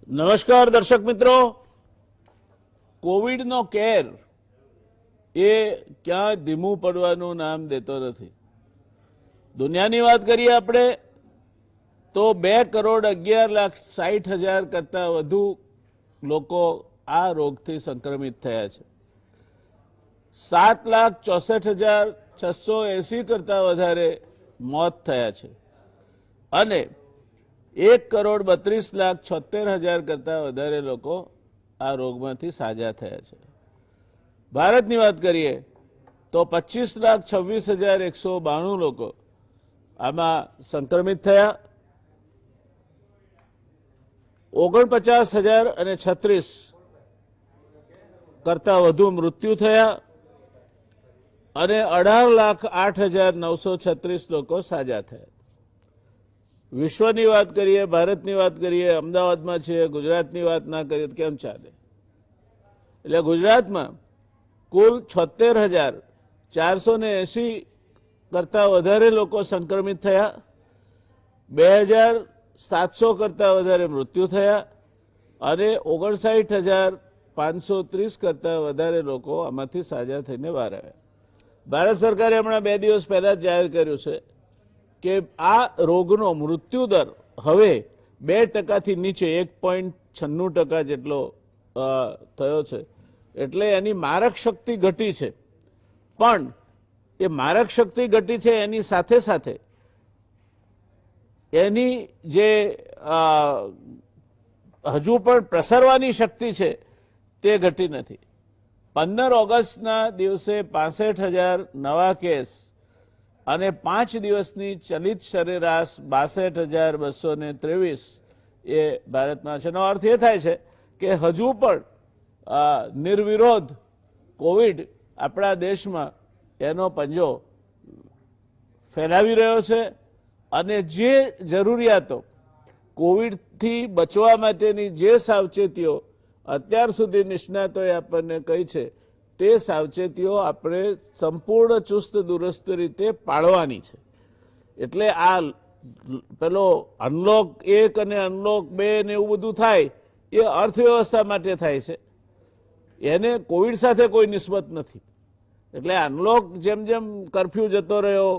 નમસ્કાર દર્શક મિત્રો, કોવિડનો કેર એ ક્યાં ધીમું પડવાનું નામ દેતો નથી. દુનિયાની વાત કરીએ આપણે તો 2,11,60,000 કરતાં વધુ લોકો આ રોગથી સંક્રમિત થયા છે. 7,64,680 કરતાં વધારે મોત થયા છે અને 1,32,76,000 કરતાં વધારે લોકો આ રોગમાંથી સાજા થયા છે. ભારતની વાત કરીએ તો 25,26,192 લોકો આમાં સંક્રમિત થયા. 49,036 કરતાં વધુ મૃત્યુ થયા અને 18,08,936 લોકો સાજા થયા. વિશ્વની વાત કરીએ, ભારતની વાત કરીએ, અમદાવાદમાં છે, ગુજરાતની વાત ના કરીએ તો કેમ ચાલે? એટલે ગુજરાતમાં કુલ 76,480 કરતાં વધારે લોકો સંક્રમિત થયા, 2,700 કરતાં વધારે મૃત્યુ થયા અને 59,530 કરતાં વધારે લોકો આમાંથી સાજા થઈને બહાર આવ્યા. ભારત સરકારે હમણાં 2 દિવસ પહેલા જ જાહેર કર્યું છે કે આ રોગનો મૃત્યુદર હવે 2%થી નીચે 1.96% જેટલો થયો છે. એટલે એની મારક શક્તિ ઘટી છે, પણ એ મારક શક્તિ ઘટી છે એની સાથે સાથે એની જે હજુ પણ પ્રસરવાની શક્તિ છે તે ઘટી નથી. 15 ઓગસ્ટના દિવસે 65,000 નવા કેસ અને 5 દિવસની ચલિત સરેરાશ 62,223 એ ભારતમાં છે. એનો અર્થ એ થાય છે કે હજુ પણ નિર્વિરોધ કોવિડ આપણા દેશમાં એનો પંજો ફેલાવી રહ્યો છે અને જે જરૂરિયાતો કોવિડથી બચવા માટેની જે સાવચેતીઓ અત્યાર સુધી નિષ્ણાતોએ આપણને કહી છે તે સાવચેતીઓ આપણે સંપૂર્ણ ચુસ્ત દુરસ્ત રીતે પાળવાની છે. એટલે આ પેલો અનલોક 1 અને અનલોક 2 ને એવું બધું થાય એ અર્થવ્યવસ્થા માટે થાય છે, એને કોવિડ સાથે કોઈ નિસ્બત નથી. એટલે અનલોક જેમ જેમ કરફ્યુ જતો રહ્યો,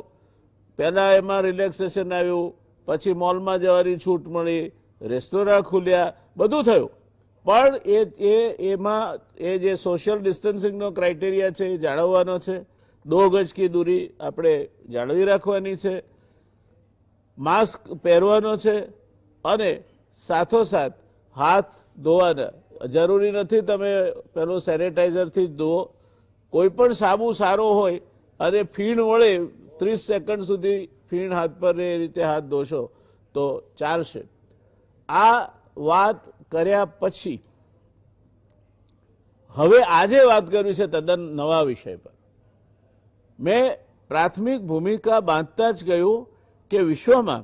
પહેલાં એમાં રિલેક્સેશન આવ્યું, પછી મોલમાં જવાની છૂટ મળી, રેસ્ટોરાં ખુલ્યા, બધું થયું, પણ એમાં એ જે સોશિયલ ડિસ્ટન્સિંગનો ક્રાઇટેરિયા છે એ જાળવવાનો છે. 2 ગજ કી દૂરી આપણે જાળવી રાખવાની છે, માસ્ક પહેરવાનો છે અને સાથોસાથ હાથ ધોવાના. જરૂરી નથી તમે પેલો સેનેટાઈઝરથી જ ધુઓ, કોઈ પણ સાબુ સારો હોય અને ફીણ વળે 30 સેકન્ડ સુધી ફીણ હાથ પર એ રીતે હાથ ધોશો તો ચાલશે. આ વાત કર્યા પછી હવે આજે વાત કરવી છે તદ્દન નવા વિષય પર. મેં પ્રાથમિક ભૂમિકા બાંધતા જ કહ્યું કે વિશ્વમાં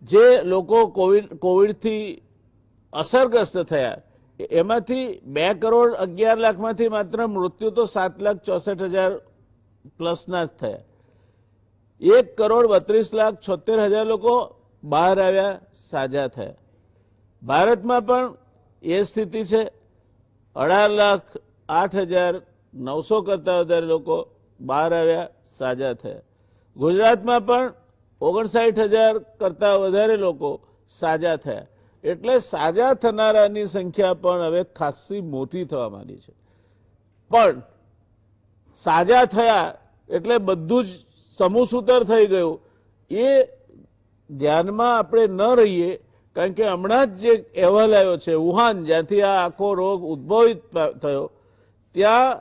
જે લોકો કોવિડથી અસરગ્રસ્ત થયા એમાંથી 2,11,00,000 માંથી માત્ર મૃત્યુ તો 7,64,000 પ્લસના જ થયા. 1,32,76,000 લોકો બહાર આવ્યા, સાજા થયા. ભારતમાં પણ એ સ્થિતિ છે. 18,08,900 કરતાં વધારે લોકો બહાર આવ્યા, સાજા થયા. ગુજરાતમાં પણ 59,000 કરતાં વધારે લોકો સાજા થયા. એટલે સાજા થનારાની સંખ્યા પણ હવે ખાસી મોટી થવા માંડી છે. પણ સાજા થયા એટલે બધું જ સમૂહસૂતર થઈ ગયું એ ધ્યાનમાં આપણે ન રહીએ, કારણ કે હમણાં જ જે અહેવાલ આવ્યો છે વુહાન, જ્યાંથી આ આખો રોગ ઉદ્ભવિત થયો, ત્યાં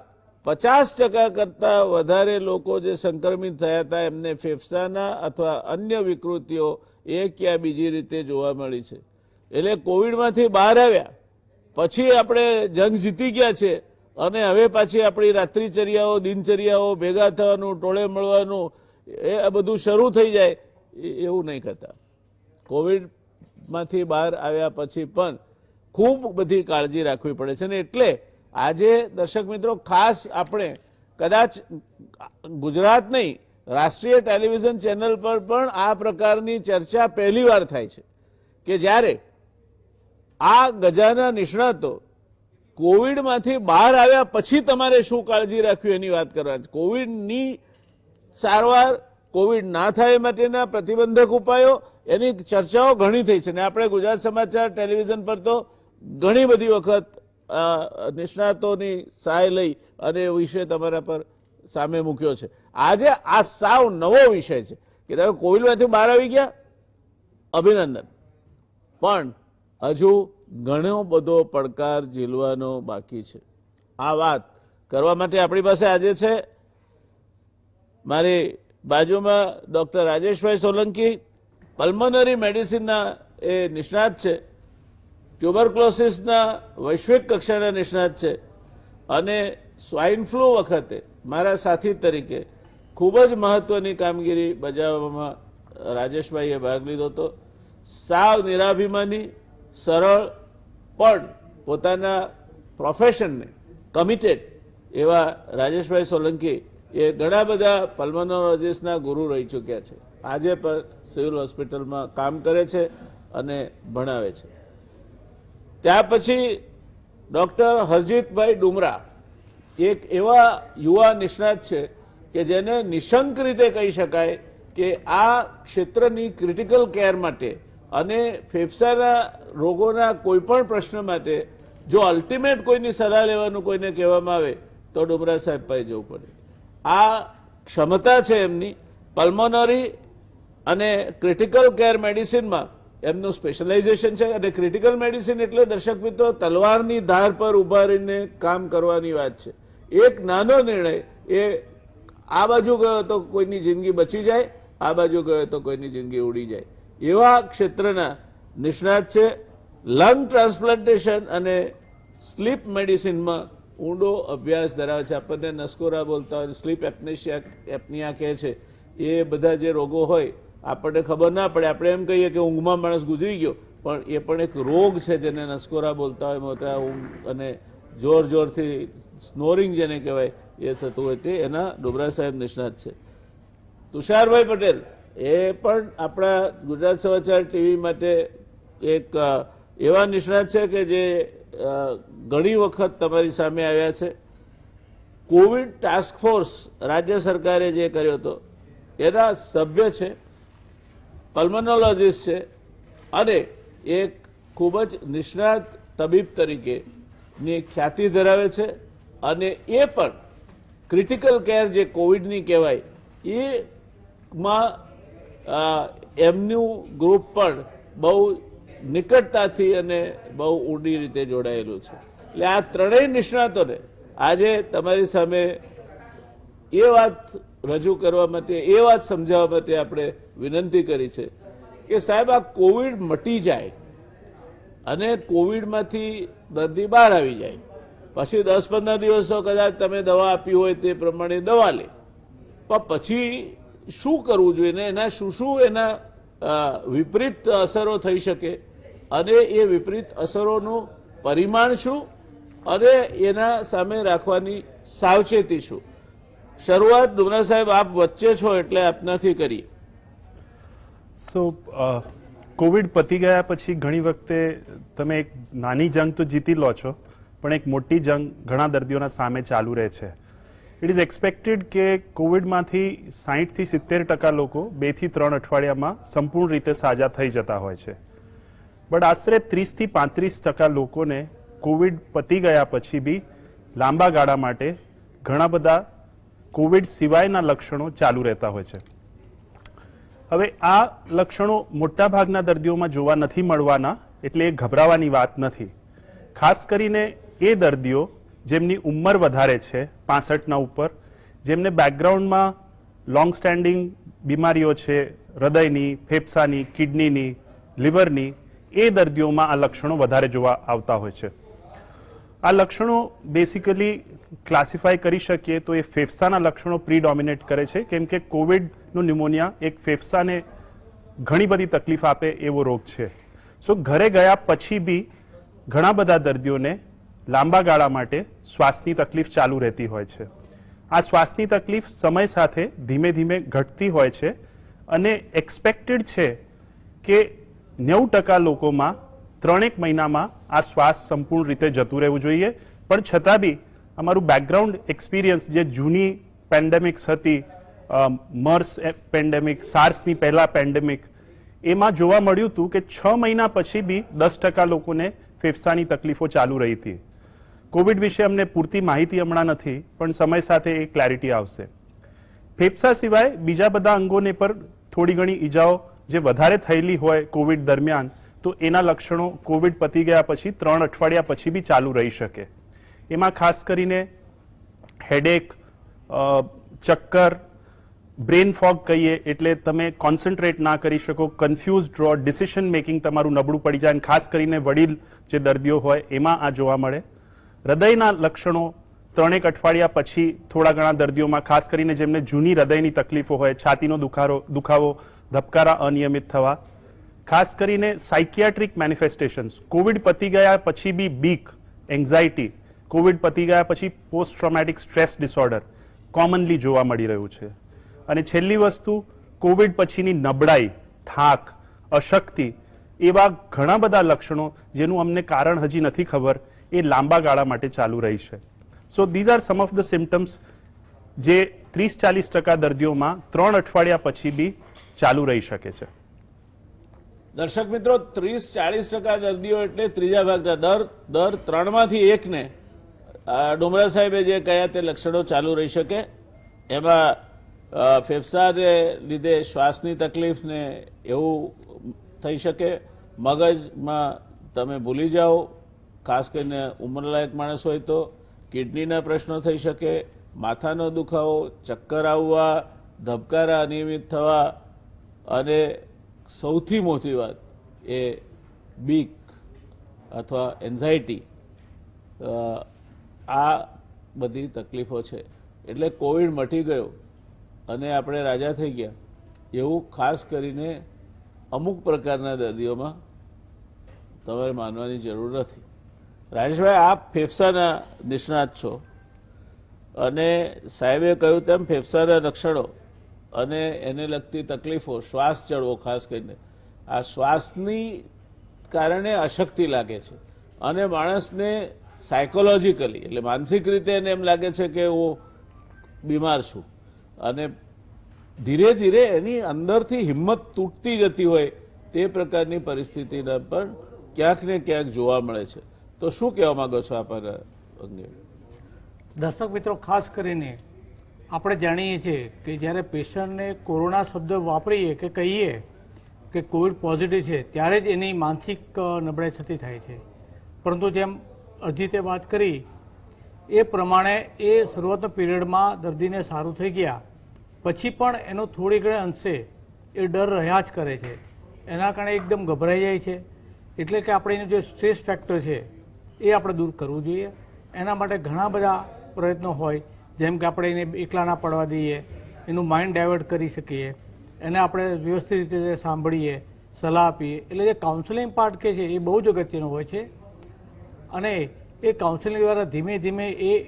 50% કરતાં વધારે લોકો જે સંક્રમિત થયા હતા એમને ફેફસાના અથવા અન્ય વિકૃતિઓ એક યા બીજી રીતે જોવા મળી છે. એટલે કોવિડમાંથી બહાર આવ્યા પછી આપણે જંગ જીતી ગયા છે અને હવે પાછી આપણી રાત્રિચર્યાઓ, દિનચર્યાઓ, ભેગા થવાનું, ટોળે મળવાનું એ બધું શરૂ થઈ જાય એવું નહીં કરતા. કોવિડમાંથી બહાર આવ્યા પછી પણ ખૂબ બધી કાળજી રાખવી પડે છે. ને એટલે આજે દર્શક મિત્રો ખાસ આપણે કદાચ ગુજરાત નહીં, રાષ્ટ્રીય ટેલિવિઝન ચેનલ પર પણ આ પ્રકારની ચર્ચા પહેલી વાર થાય છે કે જ્યારે આ ગજાના નિષ્ણાતો કોવિડમાંથી બહાર આવ્યા પછી તમારે શું કાળજી રાખવી એની વાત કરવા છે. કોવિડની સારવાર, કોવિડ ના થાય માટેના પ્રતિબંધક ઉપાયો, એની ચર્ચાઓ ઘણી થઈ છે. ને આપણે ગુજરાત સમાચાર ટેલિવિઝન પર તો ઘણી બધી વખત નિષ્ણાતોની સહાય લઈ અને એ વિષય તમારા પર સામે મૂક્યો છે. આજે આ સાવ નવો વિષય છે કે તમે કોવિડમાંથી બહાર આવી ગયા, અભિનંદન, પણ હજુ ઘણો બધો પડકાર ઝીલવાનો બાકી છે. આ વાત કરવા માટે આપણી પાસે આજે છે મારી બાજુમાં ડોક્ટર રાજેશભાઈ સોલંકી, પલ્મોનરી મેડિસિનના એ નિષ્ણાત છે, ટ્યુબરક્લોસિસના વૈશ્વિક કક્ષાના નિષ્ણાત છે અને સ્વાઇન ફ્લૂ વખતે મારા સાથી તરીકે ખૂબ જ મહત્વની કામગીરી બજાવવામાં રાજેશભાઈએ ભાગ લીધો હતો. સાવ નિરાભિમાની, સરળ, પણ પોતાના પ્રોફેશનને કમિટેડ એવા રાજેશભાઈ સોલંકી એ ઘણા બધા પલ્મોનોલોજીસ્ટના ગુરુ રહી ચૂક્યા છે. આજે પણ સિવિલ હોસ્પિટલમાં કામ કરે છે અને ભણાવે છે. ત્યાર પછી ડૉક્ટર હરજીતભાઈ ડુમરા એક એવા યુવા નિષ્ણાત છે કે જેને નિશંક રીતે કહી શકાય કે આ ક્ષેત્રની ક્રિટિકલ કેર માટે અને ફેફસાના રોગોના કોઈ પણ પ્રશ્ન માટે જો અલ્ટિમેટ કોઈની સલાહ લેવાનું કોઈને કહેવામાં આવે તો ડુમરા સાહેબ પાસે જવું પડે. આ ક્ષમતા છે એમની. પલ્મોનરી અને ક્રિટિકલ કેર મેડિસિનમાં એમનું સ્પેશિયલાઇઝેશન છે. અને ક્રિટિકલ મેડિસિન એટલે દર્શક મિત્રો તલવારની ધાર પર ઉભા રહીને કામ કરવાની વાત છે. એક નાનો નિર્ણય એ આ બાજુ ગયો તો કોઈની જિંદગી બચી જાય, આ બાજુ ગયો તો કોઈની જિંદગી ઉડી જાય, એવા ક્ષેત્રના નિષ્ણાત છે. લંગ ટ્રાન્સપ્લાન્ટેશન અને સ્લીપ મેડિસિનમાં ઊંડો અભ્યાસ ધરાવે છે. આપણને નસકોરા બોલતા હોય, સ્લીપ એપનિયા કહે છે, એ બધા જે રોગો હોય આપણને ખબર ના પડે, આપણે એમ કહીએ કે ઊંઘમાં માણસ ગુજરી ગયો, પણ એ પણ એક રોગ છે જેને નસકોરા બોલતા હોય, મોટા ઊંઘ અને જોર જોરથી સ્નોરિંગ જેને કહેવાય એ થતું હોય તે એના ડુમરા સાહેબ નિષ્ણાત છે. તુષારભાઈ પટેલ એ પણ આપણા ગુજરાત સમાચાર ટીવી માટે એક એવા નિષ્ણાત છે કે જે ઘણી વખત તમારી સામે આવ્યા છે. કોવિડ ટાસ્ક ફોર્સ રાજ્ય સરકારે જે કર્યો હતો એના સભ્ય છે, પલ્મોનોલોજીસ્ટ છે અને એક ખૂબ જ નિષ્ણાત તબીબ તરીકેની ખ્યાતિ ધરાવે છે. અને એ પણ ક્રિટિકલ કેર જે કોવિડની કહેવાય એમાં એમનું ગ્રુપ પણ બહુ નિકટતાથી અને બહુ ઊંડી રીતે જોડાયેલું છે. એટલે આ ત્રણેય નિષ્ણાતોને આજે તમારી સામે એ વાત રજૂ કરવા માટે, એ વાત સમજાવવા માટે આપણે વિનંતી કરી છે કે સાહેબ આ કોવિડ મટી જાય અને કોવિડમાંથી દર્દી બહાર આવી જાય, પછી 10-15 દિવસો કદાચ તમે દવા આપી હોય તે પ્રમાણે દવા લે, પણ પછી શું કરવું જોઈએ ને એના શું એના વિપરીત અસરો થઈ શકે અને એ વિપરીત અસરોનું પરિમાણ શું અને એના સામે રાખવાની સાવચેતી શું. શરૂઆત ડુમરા સાહેબ આપ વચ્ચે છો એટલે આપનાથી કરીએ. સો કોવિડ પતી ગયા પછી ઘણી વખતે તમે એક નાની જંગ તો જીતી લો છો, પણ એક મોટી જંગ ઘણા દર્દીઓના સામે ચાલુ રહે છે. ઇટ ઇઝ એક્સપેક્ટેડ કે કોવિડમાંથી 60 થી 70% લોકો 2 થી 3 અઠવાડિયામાં સંપૂર્ણ રીતે સાજા થઈ જતા હોય છે. બટ આશરે 30 થી 35% લોકોને કોવિડ પતી ગયા પછી બી લાંબા ગાળા માટે ઘણા બધા કોવિડ સિવાયના લક્ષણો ચાલુ રહેતા હોય છે. હવે આ લક્ષણો મોટાભાગના દર્દીઓમાં જોવા નથી મળવાના, એટલે એ ગભરાવાની વાત નથી. ખાસ કરીને એ દર્દીઓ જેમની ઉંમર વધારે છે, 65ના ઉપર, જેમને બેકગ્રાઉન્ડમાં લોંગ સ્ટેન્ડિંગ બીમારીઓ છે, હૃદયની, ફેફસાની, કિડનીની, લીવરની, એ દર્દીઓમાં આ લક્ષણો વધારે જોવા આવતા હોય છે. આ લક્ષણો બેસિકલી ક્લાસિફાય કરી શકીએ તો એ ફેફસાના લક્ષણો પ્રીડોમિનેટ કરે છે, કેમ કે કોવિડનું ન્યુમોનિયા એક ફેફસાને ઘણી બધી તકલીફ આપે એવો રોગ છે. સો ઘરે ગયા પછી બી ઘણા બધા દર્દીઓને લાંબા ગાળા માટે શ્વાસની તકલીફ ચાલુ રહેતી હોય છે. આ શ્વાસની તકલીફ સમય સાથે ધીમે ધીમે ઘટતી હોય છે અને એક્સપેક્ટેડ છે કે 90% લોકોમાં 3 મહિનામાં આ શ્વાસ સંપૂર્ણ રીતે જતું રહેવું જોઈએ. પણ છતાં બી અમારું બેકગ્રાઉન્ડ એક્સપિરિયન્સ જે જૂની પેન્ડેમિક્સ હતી, મર્સ પેન્ડેમિક, સાર્સની પહેલા પેન્ડેમિક, એમાં જોવા મળ્યું હતું કે 6 મહિના પછી બી 10% લોકોને ફેફસાની તકલીફો ચાલુ રહી હતી. કોવિડ વિશે અમને પૂરતી માહિતી હમણાં નથી, પણ સમય સાથે એ ક્લેરિટી આવશે. ફેફસા સિવાય બીજા બધા અંગોને પર થોડી ઘણી ઈજાઓ જે વધારે થયેલી હોય કોવિડ દરમિયાન, તો એના લક્ષણો કોવિડ પતી ગયા પછી 3 અઠવાડિયા પછી બી ચાલુ રહી શકે. એમાં ખાસ કરીને હેડેક, ચક્કર, બ્રેન ફોગ કહીએ એટલે તમે કોન્સન્ટ્રેટ ના કરી શકો, કન્ફ્યુઝડ રહો, ડિસિઝન મેકિંગ તમારું નબળું પડી જાય, અને ખાસ કરીને વડીલ જે દર્દીઓ હોય એમાં આ જોવા મળે. હૃદયના લક્ષણો 3 અઠવાડિયા પછી થોડા ઘણા દર્દીઓમાં, ખાસ કરીને જેમને જૂની હૃદયની તકલીફો હોય, છાતીનો દુખાવો, ધબકારા અનિયમિત થવા, ખાસ કરીને સાયકિયાટ્રિક મેનિફેસ્ટેશન્સ, કોવિડ પતી ગયા પછી બી બીક, એન્ઝાયટી, કોવિડ પતી ગયા પછી post traumatic stress disorder commonly જોવા મળી રહ્યું છે. અને છેલ્લી વસ્તુ, કોવિડ પછીની નબળાઈ, થાક, અશક્તિ, એવા ઘણા બધા લક્ષણો જેનું અમને કારણ હજી નથી ખબર, એ લાંબા ગાળા માટે ચાલુ રહી છે. સો these are some of the symptoms જે 30-40% દર્દીઓમાં 3 અઠવાડિયા પછી બી ચાલુ રહી શકે છે. દર્શક મિત્રો, 30-40% દર્દીઓ એટલે ત્રીજા ભાગના, દર 3માંથી 1ને ડુમરા સાહેબે જે કહ્યા તે લક્ષણો ચાલુ રહી શકે. એમાં ફેફસાને લીધે શ્વાસની તકલીફ ને એવું થઈ શકે, મગજમાં તમે ભૂલી જાઓ, ખાસ કરીને ઉંમરલાયક માણસ હોય તો કિડનીના પ્રશ્નો થઈ શકે, માથાનો દુખાવો, ચક્કર આવવા, ધબકારા અનિયમિત થવા, અને સૌથી મોટી વાત એ બીક અથવા એન્ઝાયટી, આ બધી તકલીફો છે. એટલે કોવિડ મટી ગયો અને આપણે રાજા થઈ ગયા એવું ખાસ કરીને અમુક પ્રકારના દર્દીઓમાં તમારે માનવાની જરૂર નથી. રાજેશભાઈ, આપ ફેફસાના નિષ્ણાત છો અને સાહેબે કહ્યું તેમ ફેફસાના લક્ષણો અને એને લગતી તકલીફો, શ્વાસ ચડવો, ખાસ કરીને આ શ્વાસની કારણે અશક્તિ લાગે છે અને માણસને સાયકોલોજીકલી એટલે માનસિક રીતે એને એમ લાગે છે કે હું બીમાર છું, અને ધીરે ધીરે એની અંદરથી હિંમત તૂટતી જતી હોય તે પ્રકારની પરિસ્થિતિના પણ ક્યાંક ને ક્યાંક જોવા મળે છે. તો શું કહેવા માંગો છો આપ અંગે? દર્શક મિત્રો, ખાસ કરીને આપણે જાણીએ છીએ કે જ્યારે પેશન્ટને કોરોના શબ્દ વાપરીએ કે કહીએ કે કોવિડ પોઝિટિવ છે, ત્યારે જ એની માનસિક નબળાઈ થતી થાય છે. પરંતુ જેમ અજીતે વાત કરી એ પ્રમાણે એ શરૂઆતના પીરિયડમાં દર્દીને સારું થઈ ગયા પછી પણ એનો થોડી ઘણા અંશે એ ડર રહ્યા જ કરે છે. એના કારણે એકદમ ગભરાઈ જાય છે. એટલે કે આપણે એનું જે સ્ટ્રેસ ફેક્ટર છે એ આપણે દૂર કરવું જોઈએ. એના માટે ઘણા બધા પ્રયત્નો હોય, જેમ કે આપણે એને એકલા ના પડવા દઈએ, એનું માઇન્ડ ડાયવર્ટ કરી શકીએ, એને આપણે વ્યવસ્થિત રીતે સાંભળીએ, સલાહ આપીએ. એટલે જે કાઉન્સેલિંગ પાર્ટ કે છે એ બહુ જ અગત્યનો હોય છે અને એ કાઉન્સેલિંગ દ્વારા ધીમે ધીમે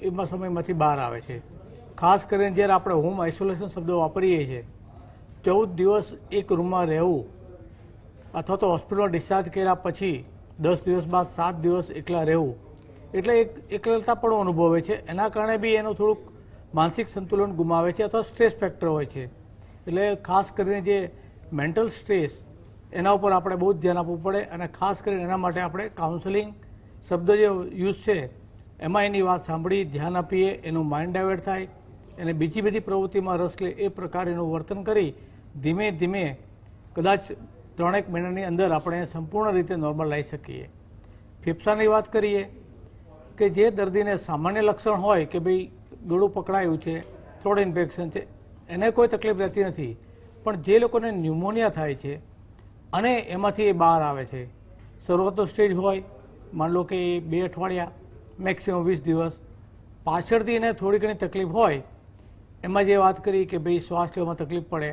એમાં સમયમાંથી બહાર આવે છે. ખાસ કરીને જ્યારે આપણે હોમ આઇસોલેશન શબ્દો વાપરીએ છીએ, 14 દિવસ એક રૂમમાં રહેવું અથવા તો હોસ્પિટલમાં ડિસ્ચાર્જ કર્યા પછી 10 દિવસ બાદ 7 દિવસ એકલા રહેવું, એટલે એક એકલતા પણ અનુભવે છે. એના કારણે બી એનું થોડુંક માનસિક સંતુલન ગુમાવે છે અથવા સ્ટ્રેસ ફેક્ટર હોય છે. એટલે ખાસ કરીને જે મેન્ટલ સ્ટ્રેસ એના ઉપર આપણે બહુ જ ધ્યાન આપવું પડે અને ખાસ કરીને એના માટે આપણે કાઉન્સેલિંગ શબ્દ જે યુઝ છે એમાં એની વાત સાંભળી, ધ્યાન આપીએ, એનું માઇન્ડ ડાયવર્ટ થાય, એને બીજી બધી પ્રવૃત્તિમાં રસ લે, એ પ્રકારેનું વર્તન કરી ધીમે ધીમે કદાચ 3-1 મહિનાની અંદર આપણે સંપૂર્ણ રીતે નોર્મલ લાવી શકીએ. ફેફસાની વાત કરીએ કે જે દર્દીને સામાન્ય લક્ષણ હોય કે ભાઈ ગળું પકડાયું છે, થ્રોટ ઇન્ફેક્શન છે, એને કોઈ તકલીફ રહેતી નથી. પણ જે લોકોને ન્યુમોનિયા થાય છે અને એમાંથી એ બહાર આવે છે, શરૂઆતનો સ્ટેજ હોય, માન લો કે 2 અઠવાડિયા, મેક્સિમમ 20 દિવસ, પાછળથી એને થોડી ઘણી તકલીફ હોય, એમાં જે વાત કરી કે ભાઈ શ્વાસ લેવામાં તકલીફ પડે,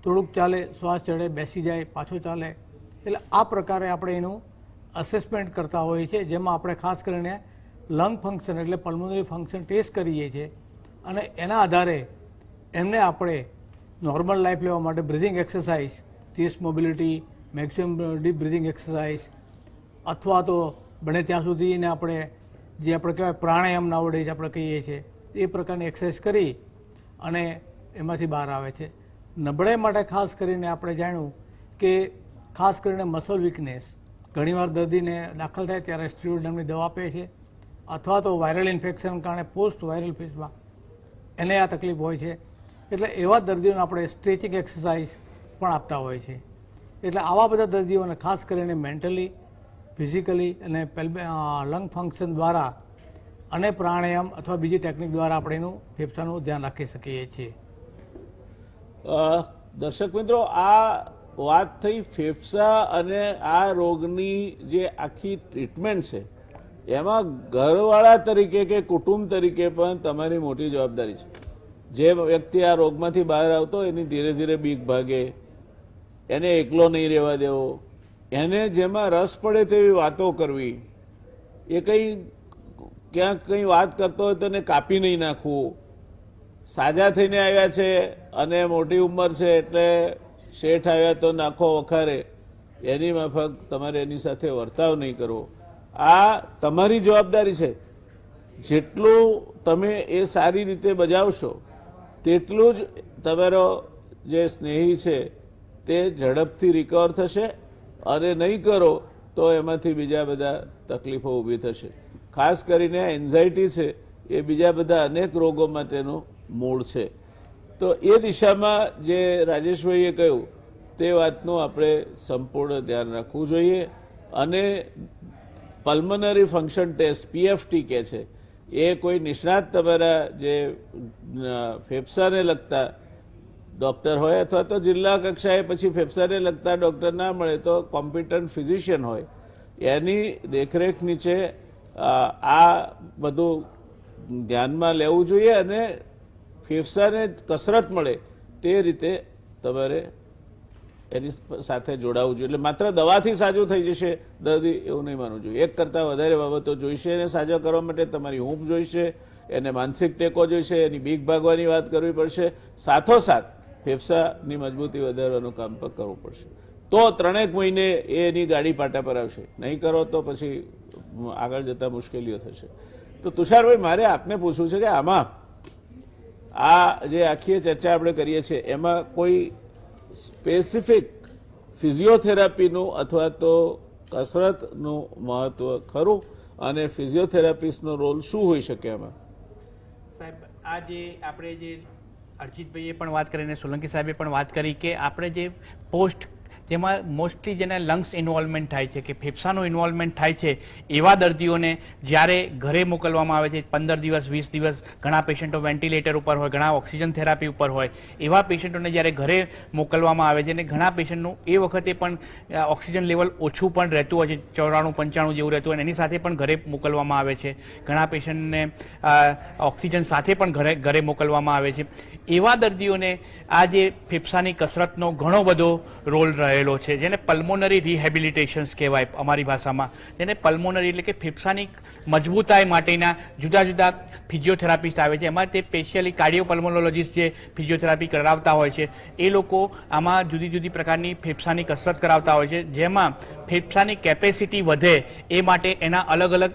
થોડુંક ચાલે, શ્વાસ ચડે, બેસી જાય, પાછો ચાલે, એટલે આ પ્રકારે આપણે એનું અસેસમેન્ટ કરતા હોઈએ છીએ, જેમાં આપણે ખાસ કરીને લંગ ફંક્શન એટલે પલ્મોનરી ફંક્શન ટેસ્ટ કરીએ છીએ અને એના આધારે એમને આપણે નોર્મલ લાઈફ લેવા માટે breathing exercise, chest mobility, maximum deep breathing exercise અથવા તો બને ત્યાં સુધીને આપણે જે આપણે કહેવાય પ્રાણાયામ નાવડેજ આપણે કહીએ છીએ એ પ્રકારની એક્સરસાઇઝ કરી અને એમાંથી બહાર આવે છે. નબળાઈ માટે ખાસ કરીને આપણે જાણ્યું કે ખાસ કરીને મસલ વીકનેસ ઘણીવાર દર્દીને દાખલ થાય ત્યારે સ્ટીરોઇડ નામની દવા આપે છે અથવા તો વાયરલ ઇન્ફેક્શન કારણે પોસ્ટ વાયરલ ફેઝમાં એને આ તકલીફ હોય છે. એટલે એવા દર્દીઓને આપણે સ્ટ્રેચિંગ એક્સરસાઇઝ પણ આપતા હોય છે. એટલે આવા બધા દર્દીઓને ખાસ કરીને મેન્ટલી, ફિઝિકલી અને લંગ ફંક્શન દ્વારા અને પ્રાણાયામ અથવા બીજી ટેકનિક દ્વારા આપણે એનું ફેફસાનું ધ્યાન રાખી શકીએ છીએ. દર્શક મિત્રો, આ વાત થઈ ફેફસા અને આ રોગની જે આખી ટ્રીટમેન્ટ છે એમાં ઘરવાળા તરીકે કે કુટુંબ તરીકે પણ તમારી મોટી જવાબદારી છે. જે વ્યક્તિ આ રોગમાંથી બહાર આવતો એની ધીરે ધીરે બીક ભાગે, એને એકલો નહીં રહેવા દેવો, એને જેમાં રસ પડે તેવી વાતો કરવી, એ ક્યાંક કંઈ વાત કરતો હોય તો એને કાપી નહીં નાખવું. સાજા થઈને આવ્યા છે અને મોટી ઉંમર છે એટલે શેઠ આવ્યા તો નાખો વખારે, એની માફક તમારે એની સાથે વર્તાવ નહીં કરવો. આ તમારી જવાબદારી છે. જેટલું તમે એ સારી રીતે બજાવશો તેટલું જ તમારો જે સ્નેહી છે તે ઝડપથી રિકવર થશે અને નહીં કરો તો એમાંથી બીજા બધા તકલીફો ઊભી થશે. ખાસ કરીને એન્ઝાયટી છે એ બીજા બધા અનેક રોગો માટેનું મૂળ છે. તો એ દિશામાં જે રાજેશભાઈએ કહ્યું તે વાતનું આપણે સંપૂર્ણ ધ્યાન રાખવું જોઈએ. અને પલ્મનરી ફંક્શન ટેસ્ટ પીએફટી કહે છે એ કોઈ નિષ્ણાત તમારા જે ફેફસાને લગતા ડૉક્ટર હોય અથવા તો જિલ્લા કક્ષાએ પછી ફેફસાને લગતા ડૉક્ટર ના મળે તો કોમ્પિટન્ટ ફિઝિશિયન હોય એની દેખરેખ નીચે આ બધું ધ્યાનમાં લેવું જોઈએ અને ફેફસાને કસરત મળે તે રીતે તમારે એની સાથે જોડાવવું જોઈએ. એટલે માત્ર દવાથી સાજું થઈ જશે દર્દી એવું નહીં માનવું જોઈએ. એક કરતાં વધારે બાબતો જોઈશે. એને સાજા કરવા માટે તમારી હૂંફ જોઈશે, એને માનસિક ટેકો જોઈશે, એની બીક ભાગવાની વાત કરવી પડશે, સાથોસાથ ફેફસાની મજબૂતી વધારવાનું કામ પણ કરવું પડશે. તો 3 મહિને એની ગાડી પાટા પર આવશે. નહીં કરો તો પછી આગળ જતા મુશ્કેલીઓ થશે. તો તુષારભાઈ, મારે આપને પૂછવું છે કે આમાં આ જે આખી ચર્ચા આપણે કરીએ છીએ એમાં કોઈ સ્પેસિફિક ફિઝિયોથેરાપીનું અથવા તો કસરતનું મહત્વ ખરું અને ફિઝિયોથેરાપિસ્ટનો રોલ શું હોઈ શકે એમાં? સાહેબ, આ જે આપણે જે અર્જિતભાઈએ પણ વાત કરી અને સોલંકી સાહેબે પણ વાત કરી કે આપણે જે પોસ્ટ જેમાં મોસ્ટલી જેને લંગ્સ ઇન્વોલ્વમેન્ટ થાય છે કે ફેફસાનું ઇન્વોલ્વમેન્ટ થાય છે એવા દર્દીઓને જ્યારે ઘરે મોકલવામાં આવે છે 15 દિવસ 20 દિવસ, ઘણા પેશન્ટો વેન્ટિલેટર ઉપર હોય, ઘણા ઓક્સિજન થેરાપી ઉપર હોય, એવા પેશન્ટોને જ્યારે ઘરે મોકલવામાં આવે છે અને ઘણા પેશન્ટનું એ વખતે પણ ઓક્સિજન લેવલ ઓછું પણ રહેતું હોય છે, 94-95 જેવું રહેતું હોય, એની સાથે પણ ઘરે મોકલવામાં આવે છે. ઘણા પેશન્ટને ઓક્સિજન સાથે પણ ઘરે મોકલવામાં આવે છે. એવા દર્દીઓને આ જે ફેફસાની કસરતનો ઘણો બધો રોલ રહેલો છે, જેને પલ્મોનરી રિહેબિલિટેશન્સ કહેવાય અમારી ભાષામાં. જેને પલ્મોનરી એટલે કે ફેફસાની મજબૂતાઈ માટેના જુદા જુદા ફિઝિયોથેરાપિસ્ટ આવે છે. એમાં તે સ્પેશિયલી કાર્ડિયોપલ્મોનોલોજીસ્ટ જે ફિઝિયોથેરાપી કરાવતા હોય છે એ લોકો આમાં જુદી જુદી પ્રકારની ફેફસાની કસરત કરાવતા હોય છે, જેમાં ફેફસાની કેપેસિટી વધે એ માટે એના અલગ અલગ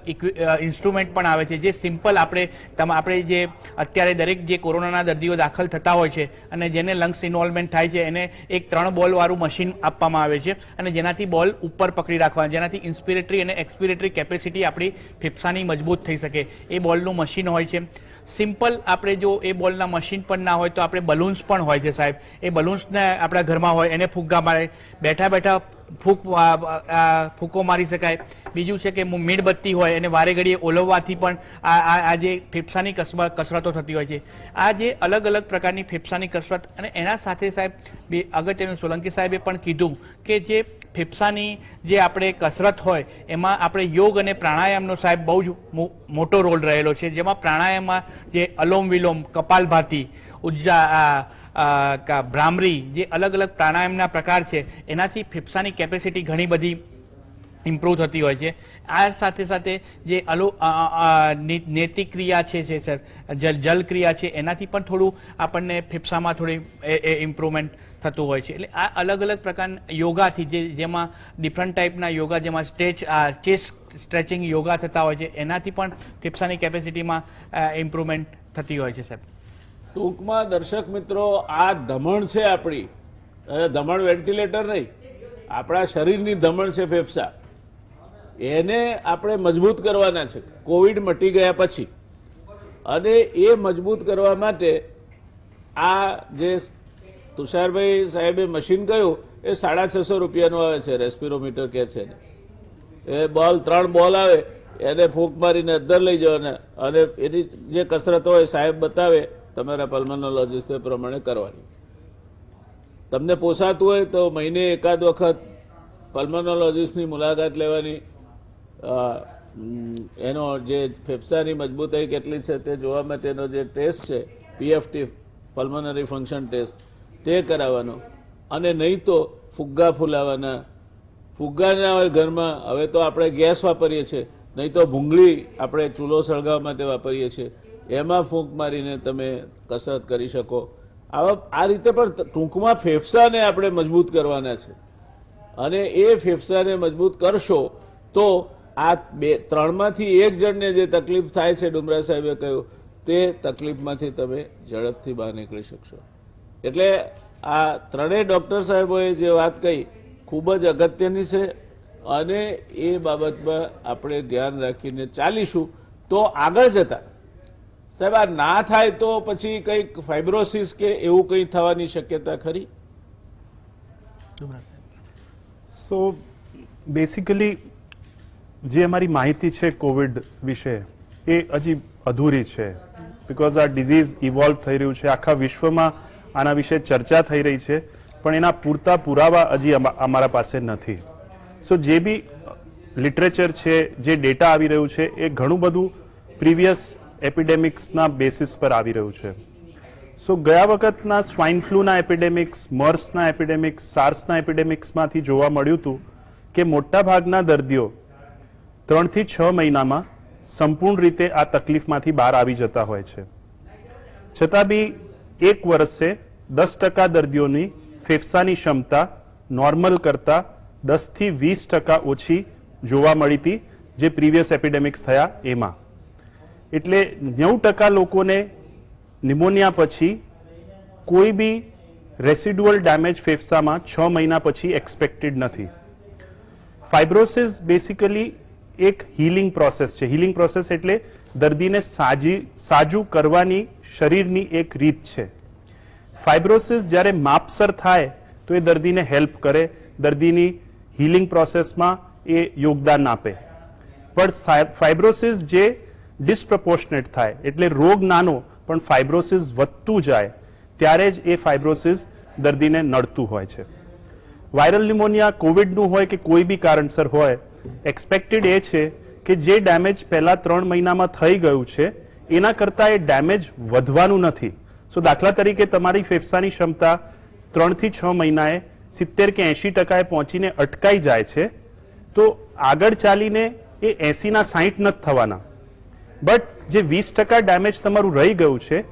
ઇન્સ્ટ્રુમેન્ટ પણ આવે છે. જે સિમ્પલ આપણે જે અત્યારે દરેક જે કોરોનાના દર્દીઓ દાખલ થતા હોય છે અને જેને લંગ્સ ઇન્વોલ્વમેન્ટ થાય છે એને એક 3 બોલ વાળું મશીન આપવામાં આવે છે અને જેનાથી બોલ ઉપર પકડી રાખવાનું, જેનાથી ઇન્સ્પિરેટરી અને એક્સપિરેટરી કેપેસિટી આપણી ફેફસાની મજબૂત થઈ શકે એ બોલનું મશીન હોય છે. સિમ્પલ આપણે જો એ બોલના મશીન પણ ના હોય તો આપણે બલૂન્સ પણ હોય છે સાહેબ. એ બલૂન્સને આપણા ઘરમાં હોય એને ફુગ્ગા મારે, બેઠા બેઠા ફૂંકો મારી શકાય. બીજું છે કે મીણબત્તી હોય એને વારે ઘડીએ ઓલવવાથી પણ આ જે ફેફસાની કસરતો થતી હોય છે. આ જે અલગ અલગ પ્રકારની ફેફસાની કસરત અને એના સાથે સાહેબ અગત્યનું સોલંકી સાહેબે પણ કીધું કે જે ફેફસાની જે આપણે કસરત હોય એમાં આપણે યોગ અને પ્રાણાયામનો સાહેબ બહુ જ મોટો રોલ રહેલો છે. જેમાં પ્રાણાયામમાં જે અલોમ વિલોમ, કપાલભાતી, ભ્રામરી જે અલગ અલગ પ્રાણાયામના પ્રકાર છે એનાથી ફેફસાની કેપેસિટી ઘણી બધી ઇમ્પ્રૂવ થતી હોય છે. આ સાથે સાથે જે નેતિક ક્રિયા છે સર, જલ ક્રિયા છે, એનાથી પણ થોડું આપણને ફેફસામાં થોડી ઇમ્પ્રુવમેન્ટ થતું હોય છે. એટલે આ અલગ અલગ પ્રકારના યોગાથી જેમાં ડિફરન્ટ ટાઈપના યોગા, જેમાં ચેસ્ટ સ્ટ્રેચિંગ યોગા થતા હોય છે, એનાથી પણ ફેફસાની કેપેસિટીમાં ઇમ્પ્રુવમેન્ટ થતી હોય છે સાહેબ. ટૂંકમાં દર્શક મિત્રો, આ ધમણ છે આપણી, ધમણ વેન્ટિલેટર નહીં, આપણા શરીરની ધમણ છે ફેફસા, એને આપણે મજબૂત કરવાના છે કોવિડ મટી ગયા પછી. અને એ મજબૂત કરવા માટે આ જે તુષારભાઈ સાહેબે મશીન કહ્યું એ 650 રૂપિયાનું આવે છે, રેસ્પિરોમીટર કહે છે. એ 3 બોલ આવે, એને ફૂંક મારીને અંદર લઈ જવાના, અને એની જે કસરત હોય સાહેબ બતાવે, તમારા પલ્મોનોલોજીસ્ટ એ પ્રમાણે કરવાની. તમને પોસાતું હોય તો મહિને એકાદ વખત પલ્મોનોલોજીસ્ટની મુલાકાત લેવાની, એનો જે ફેફસાની મજબૂતાઈ કેટલી છે તે જોવા માટેનો જે ટેસ્ટ છે, પીએફટી પલ્મોનરી ફંક્શન ટેસ્ટ, તે કરાવવાનો. અને નહીં તો ફુગ્ગા ફૂલાવાના. ફુગ્ગા ના હોય ઘરમાં, હવે તો આપણે ગેસ વાપરીએ છીએ, નહીં તો ભૂંગળી આપણે ચૂલો સળગાવવા માટે વાપરીએ છીએ, એમાં ફૂંક મારીને તમે કસરત કરી શકો. આ રીતે પણ ટૂંકમાં ફેફસાને આપણે મજબૂત કરવાના છે. અને એ ફેફસાને મજબૂત કરશો તો આ 3માંથી 1 જણને જે તકલીફ થાય છે, ડુમરા સાહેબે કહ્યું, તે તકલીફમાંથી તમે ઝડપથી બહાર નીકળી શકશો. એટલે આ ત્રણેય ડૉક્ટર સાહેબોએ જે વાત કહી ખૂબ જ અગત્યની છે, અને એ બાબતમાં આપણે ધ્યાન રાખીને ચાલીશું તો આગળ જતા સાહેબ આ ના થાય તો પછી કંઈક ફાઇબ્રોસિસ કે એવું કંઈ થવાની શક્યતા ખરી? સો બેસિકલી જે અમારી માહિતી છે કોવિડ વિશે એ હજી અધૂરી છે, બિકોઝ આ ડિઝીઝ ઇવોલ્વ થઈ રહ્યું છે, આખા વિશ્વમાં આના વિશે ચર્ચા થઈ રહી છે, પણ એના પૂરતા પુરાવા હજી અમારા પાસે નથી. સો જે બી લિટરેચર છે, જે ડેટા આવી રહ્યું છે, એ ઘણું બધું પ્રીવિયસ એપિડેમિક્સના બેસિસ પર આવી રહ્યું છે. સો ગયા વખતના સ્વાઇન ફ્લૂના એપિડેમિક્સ, મર્સના એપિડેમિક્સ, સાર્સના એપિડેમિક્સમાંથી જોવા મળ્યું હતું કે મોટા ભાગના દર્દીઓ 3 થી 6 મહિનામાં સંપૂર્ણ રીતે આ તકલીફમાંથી બહાર આવી જતા હોય છે. છતાં બી 1 વર્ષે 10% દર્દીઓની ફેફસાની ક્ષમતા નોર્મલ કરતા 10 થી 20% ઓછી જોવા મળી હતી, જે પ્રીવિયસ એપિડેમિક્સ થયા એમાં. એટલે 90% લોકોને નિમોનિયા પછી કોઈ બી રેસિડ્યુઅલ ડેમેજ ફેફસામાં 6 મહિના પછી એક્સપેક્ટેડ નથી. ફાઇબ્રોસિસ બેસિકલી એક હીલિંગ પ્રોસેસ છે. હીલિંગ પ્રોસેસ એટલે દર્દીને સાજું કરવાની શરીરની એક રીત છે. ફાઇબ્રોસિસ જ્યારે માપસર થાય તો એ દર્દીને હેલ્પ કરે, દર્દીની હીલિંગ પ્રોસેસમાં એ યોગદાન આપે. પણ ફાઇબ્રોસિસ જે ડિસ્પ્રપોર્શનેટ થાય, એટલે રોગ નાનો પણ ફાઇબ્રોસિસ વધતું જાય, ત્યારે જ એ ફાઇબ્રોસિસ દર્દીને નડતું હોય છે. વાયરલ ન્યુમોનિયા કોવિડનું હોય કે કોઈ બી કારણસર હોય, એક્સપેક્ટેડ એ છે કે જે ડેમેજ પહેલા 3 મહિનામાં થઈ ગયું છે એના કરતાં એ ડેમેજ વધવાનું નથી. સો દાખલા તરીકે તમારી ફેફસાની ક્ષમતા 3 થી 6 મહિનાએ 70 કે 80% પહોંચીને અટકાઈ જાય છે, તો આગળ ચાલીને એ 80 ના 60 નથી થવાના. બટ જે 20% ડેમેજ તમારું રહી ગયું છે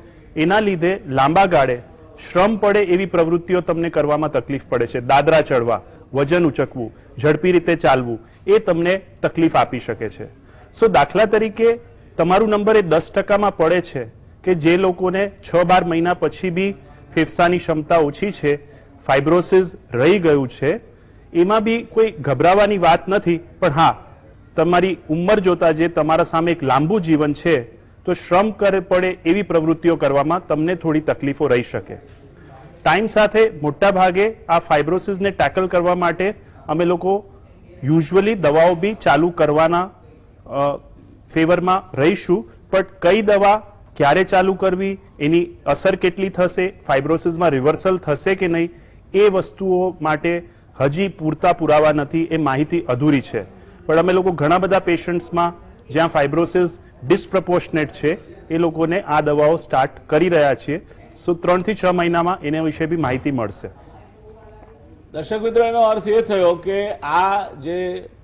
એના લીધે લાંબા ગાળે શ્રમ પડે એવી પ્રવૃત્તિઓ તમને કરવામાં તકલીફ પડે છે. દાદરા ચડવા, વજન ઉચકવું, ઝડપી રીતે ચાલવું, એ તમને તકલીફ આપી શકે છે. સો દાખલા તરીકે તમારું નંબર એ 10%માં પડે છે કે જે લોકોને 6-12 મહિના પછી બી ફેફસાની ક્ષમતા ઓછી છે, ફાઇબ્રોસિસ રહી ગયું છે, એમાં બી કોઈ ગભરાવાની વાત નથી. પણ હા, તમારી ઉંમર જોતા જે તમારા સામે એક લાંબુ જીવન છે, તો શ્રમ કરે પડે એવી પ્રવૃત્તિઓ કરવામાં તમને થોડી તકલીફો રહી શકે. ટાઈમ સાથે મોટા ભાગે આ ફાઇબ્રોસિસને ટેકલ કરવા માટે અમે લોકો યુઝ્યુઅલી દવાઓ બી ચાલુ કરવાના ફેવરમાં રહીશું. પણ કઈ દવા ક્યારે ચાલુ કરવી, એની અસર કેટલી થશે, ફાઇબ્રોસિસમાં રિવર્સલ થશે કે નહીં, એ વસ્તુઓ માટે હજી પૂરતા પુરાવા નથી, એ માહિતી અધૂરી છે. પણ અમે લોકો ઘણા બધા પેશન્ટ્સમાં જ્યાં ફાઇબ્રોસિસ ડિસ્પ્રપોર્શનેટ છે એ લોકોને આ દવાઓ સ્ટાર્ટ કરી રહ્યા છીએ. સો 3 થી 6 મહિનામાં એના વિશે બી માહિતી મળશે. દર્શક મિત્રો, એનો અર્થ એ થયો કે આ જે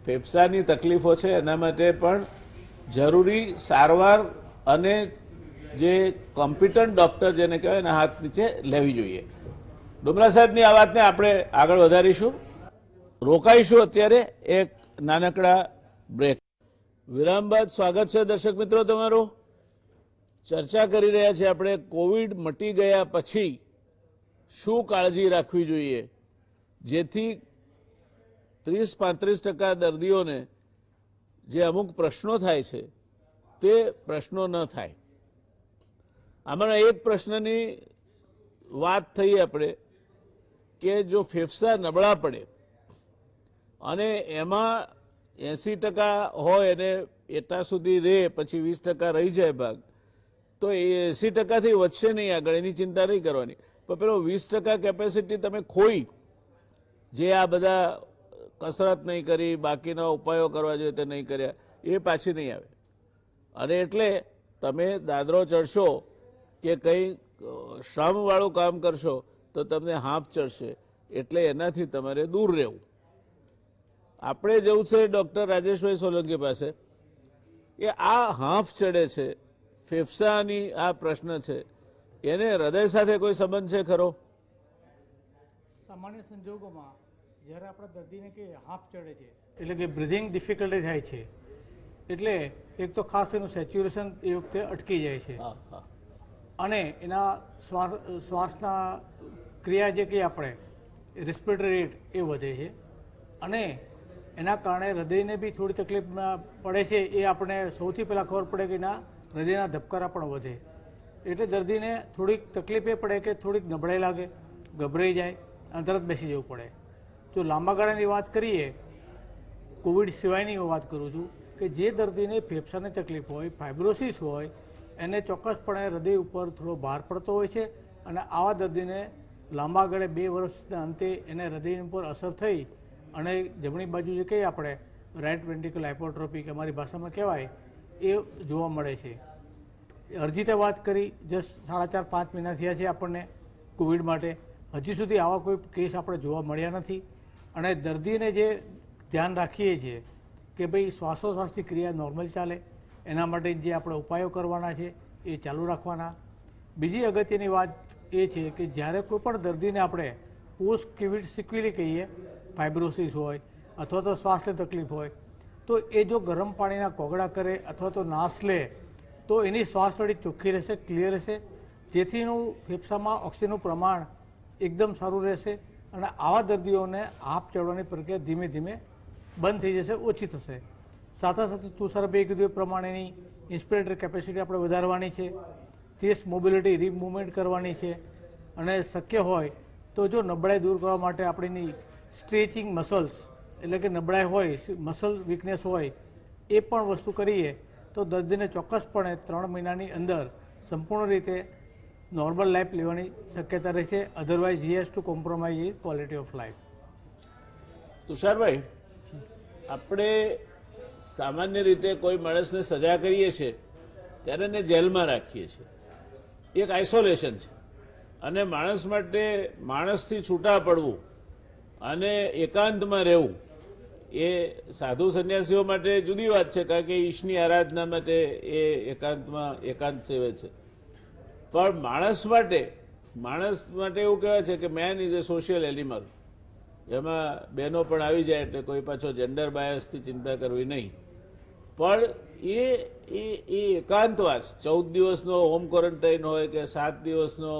ફેફસાની તકલીફો છે એના માટે પણ જરૂરી સારવાર અને જે કોમ્પિટન્ટ ડોક્ટર જેને કહેવાય એના હાથ નીચે લેવી જોઈએ. ડુમરા સાહેબની આ વાતને આપણે આગળ વધારીશું. રોકાઈશું અત્યારે એક નાનકડા બ્રેક. વિરામ બાદ સ્વાગત છે દર્શક મિત્રો તમારું. ચર્ચા કરી રહ્યા છીએ આપણે કોવિડ મટી ગયા પછી શું કાળજી રાખવી જોઈએ જેથી 30-35% દર્દીઓને જે અમુક પ્રશ્નો થાય છે તે પ્રશ્નો ન થાય. આમાંના એક પ્રશ્નની વાત થઈ આપણે કે જો ફેફસા નબળા પડે અને એમાં 80% હોય અને એટલા સુધી રહે પછી 20% રહી જાય ભાગ, તો એ 80%થી વધશે નહીં આગળ, એની ચિંતા નહીં કરવાની. પણ પેલો 20% કેપેસિટી તમે ખોઈ, જે આ બધા કસરત નહીં કરી, બાકીના ઉપાયો કરવા જોઈએ તે નહીં કર્યા, એ પાછી નહીં આવે. અને એટલે તમે દાદરો ચડશો કે કંઈ શ્રમવાળું કામ કરશો તો તમને હાંફ ચડશે. એટલે એનાથી તમારે દૂર રહેવું. આપણે જવું છે ડૉક્ટર રાજેશભાઈ સોલંકી પાસે કે આ હાંફ ચડે છે, ફેફસાની આ પ્રશ્ન છે, એને હૃદય સાથે કોઈ સંબંધ છે ખરો? સામાન્ય સંજોગોમાં જ્યારે આપણા દર્દીને કે હાફ ચડે છે એટલે કે બ્રિધિંગ ડિફિકલ્ટી થાય છે, એટલે એક તો ખાસ એનું સેચ્યુરેશન એ વખતે અટકી જાય છે અને એના શ્વાસના ક્રિયા જે કહીએ આપણે રેસ્પિરેટરી રેટ એ વધે છે અને એના કારણે હૃદયને બી થોડી તકલીફ પડે છે. એ આપણે સૌથી પહેલાં ખબર પડે કે એના હૃદયના ધબકારા પણ વધે. એટલે દર્દીને થોડીક તકલીફ એ પડે કે થોડીક નબળાઈ લાગે, ગભરાઈ જાય અને તરત બેસી જવું પડે. જો લાંબા ગાળાની વાત કરીએ, કોવિડ સિવાયની હું વાત કરું છું કે જે દર્દીને ફેફસાની તકલીફ હોય, ફાઇબ્રોસિસ હોય, એને ચોક્કસપણે હૃદય ઉપર થોડો ભાર પડતો હોય છે અને આવા દર્દીને લાંબા ગાળે 2 વર્ષના અંતે એને હૃદય ઉપર અસર થઈ અને જમણી બાજુ જે કહીએ આપણે રાઇટ વેન્ટ્રિકલ હાઇપરટ્રોફી કે અમારી ભાષામાં કહેવાય એ જોવા મળે છે. અરજીતે વાત કરી, જસ્ટ 4.5 મહિના થયા છે આપણને કોવિડ માટે, હજી સુધી આવા કોઈ કેસ આપણે જોવા મળ્યા નથી. અને દર્દીને જે ધ્યાન રાખીએ છીએ કે ભાઈ શ્વાસોશ્વાસની ક્રિયા નોર્મલ ચાલે, એના માટે જે આપણે ઉપાયો કરવાના છે એ ચાલુ રાખવાના. બીજી અગત્યની વાત એ છે કે જ્યારે કોઈ પણ દર્દીને આપણે પોસ્ટ કોવિડ સિક્વિલી કહીએ, ફાઇબ્રોસિસ હોય અથવા તો શ્વાસની તકલીફ હોય, તો એ જો ગરમ પાણીના કોગળા કરે અથવા તો નાશ લે તો એની શ્વાસ નળી ચોખ્ખી રહેશે, ક્લિયર રહેશે, જેથી એનું ફેફસામાં ઓક્સિજનનું પ્રમાણ એકદમ સારું રહેશે અને આવા દર્દીઓને હાંફ ચડવાની પ્રક્રિયા ધીમે ધીમે બંધ થઈ જશે, ઓછી થશે. સાથે સાથે તુષારભાઈએ કીધું એ પ્રમાણેની ઇન્સ્પિરેટરી કેપેસિટી આપણે વધારવાની છે, ચેસ્ટ મોબિલિટી રીમૂવમેન્ટ કરવાની છે અને શક્ય હોય તો જો નબળાઈ દૂર કરવા માટે આપણેની સ્ટ્રેચિંગ મસલ્સ એટલે કે નબળાઈ હોય, મસલ વીકનેસ હોય, એ પણ વસ્તુ કરીએ તો દર્દીને ચોક્કસપણે 3 મહિનાની અંદર સંપૂર્ણ રીતે નોર્મલ લાઈફ લેવાની શક્યતા રહે છે. Otherwise he has to compromise his quality of life. Tusharbhai, આપણે સામાન્ય રીતે કોઈ માણસને સજા કરીએ છીએ ત્યારે એને જેલમાં રાખીએ છીએ, એક આઇસોલેશન છે. અને માણસ માટે માણસથી છૂટા પડવું અને એકાંતમાં રહેવું એ સાધુ સંન્યાસીઓ માટે જુદી વાત છે, કારણ કે ઈશની આરાધના માટે એ એકાંતમાં એકાંત સેવે છે. પણ માણસ માટે એવું કહેવાય છે કે main is A social animal. એમાં બહેનો પણ આવી જાય એટલે કોઈ પાછો જેન્ડર બાયસથી ચિંતા કરવી નહીં. પણ એ એકાંતવાસ 14 દિવસનો હોમ ક્વોરન્ટાઇન હોય કે 7 દિવસનો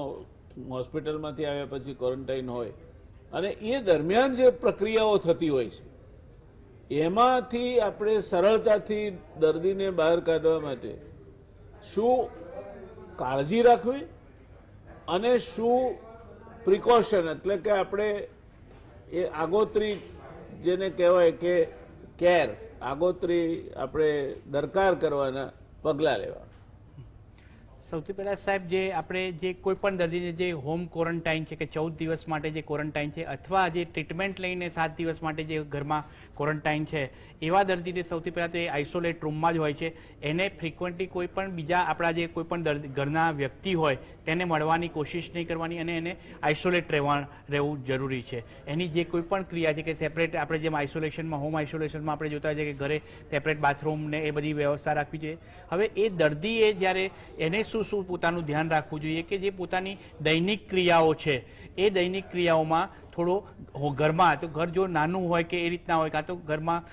હોસ્પિટલમાંથી આવ્યા પછી ક્વોરન્ટાઇન હોય, અને એ દરમિયાન જે પ્રક્રિયાઓ થતી હોય છે એમાંથી આપણે સરળતાથી દર્દીને બહાર કાઢવા માટે શું કાળજી રાખવી અને શું પ્રિકોશન એટલે કે આપણે એ આગોતરી જેને કહેવાય કે કેર, આગોતરી આપણે દરકાર કરવાના પગલાં લેવા? સૌથી પહેલા સાહેબ જે આપણે જે કોઈ પણ દર્દીને જે હોમ ક્વોરન્ટાઇન છે કે 14 દિવસ માટે જે ક્વોરન્ટાઇન છે અથવા જે ટ્રીટમેન્ટ લઈને 7 દિવસ માટે જે ઘરમાં ક્વોરન્ટાઇન છે એવા દર્દીને સૌથી પહેલાં તો એ આઇસોલેટ રૂમમાં જ હોય છે. એને ફ્રિકવન્ટલી કોઈ પણ બીજા આપણા જે કોઈ પણ ઘરના વ્યક્તિ હોય તેને મળવાની કોશિશ નહીં કરવાની અને એને આઇસોલેટ રહેવું જરૂરી છે. એની જે કોઈ પણ ક્રિયા છે કે સેપરેટ આપણે જેમ આઇસોલેશનમાં હોમ આઇસોલેશનમાં આપણે જોતા હોય છે કે ઘરે સેપરેટ બાથરૂમ ને એ બધી વ્યવસ્થા રાખવી જોઈએ. હવે એ દર્દીએ જ્યારે એને શું પોતાનું ધ્યાન રાખવું જોઈએ કે જે પોતાની દૈનિક ક્રિયાઓ છે એ દૈનિક ક્રિયાઓમાં થોડો ઘરમાં તો ઘર જો નાનું હોય કે એ રીતના હોય કાં તો ઘરમાં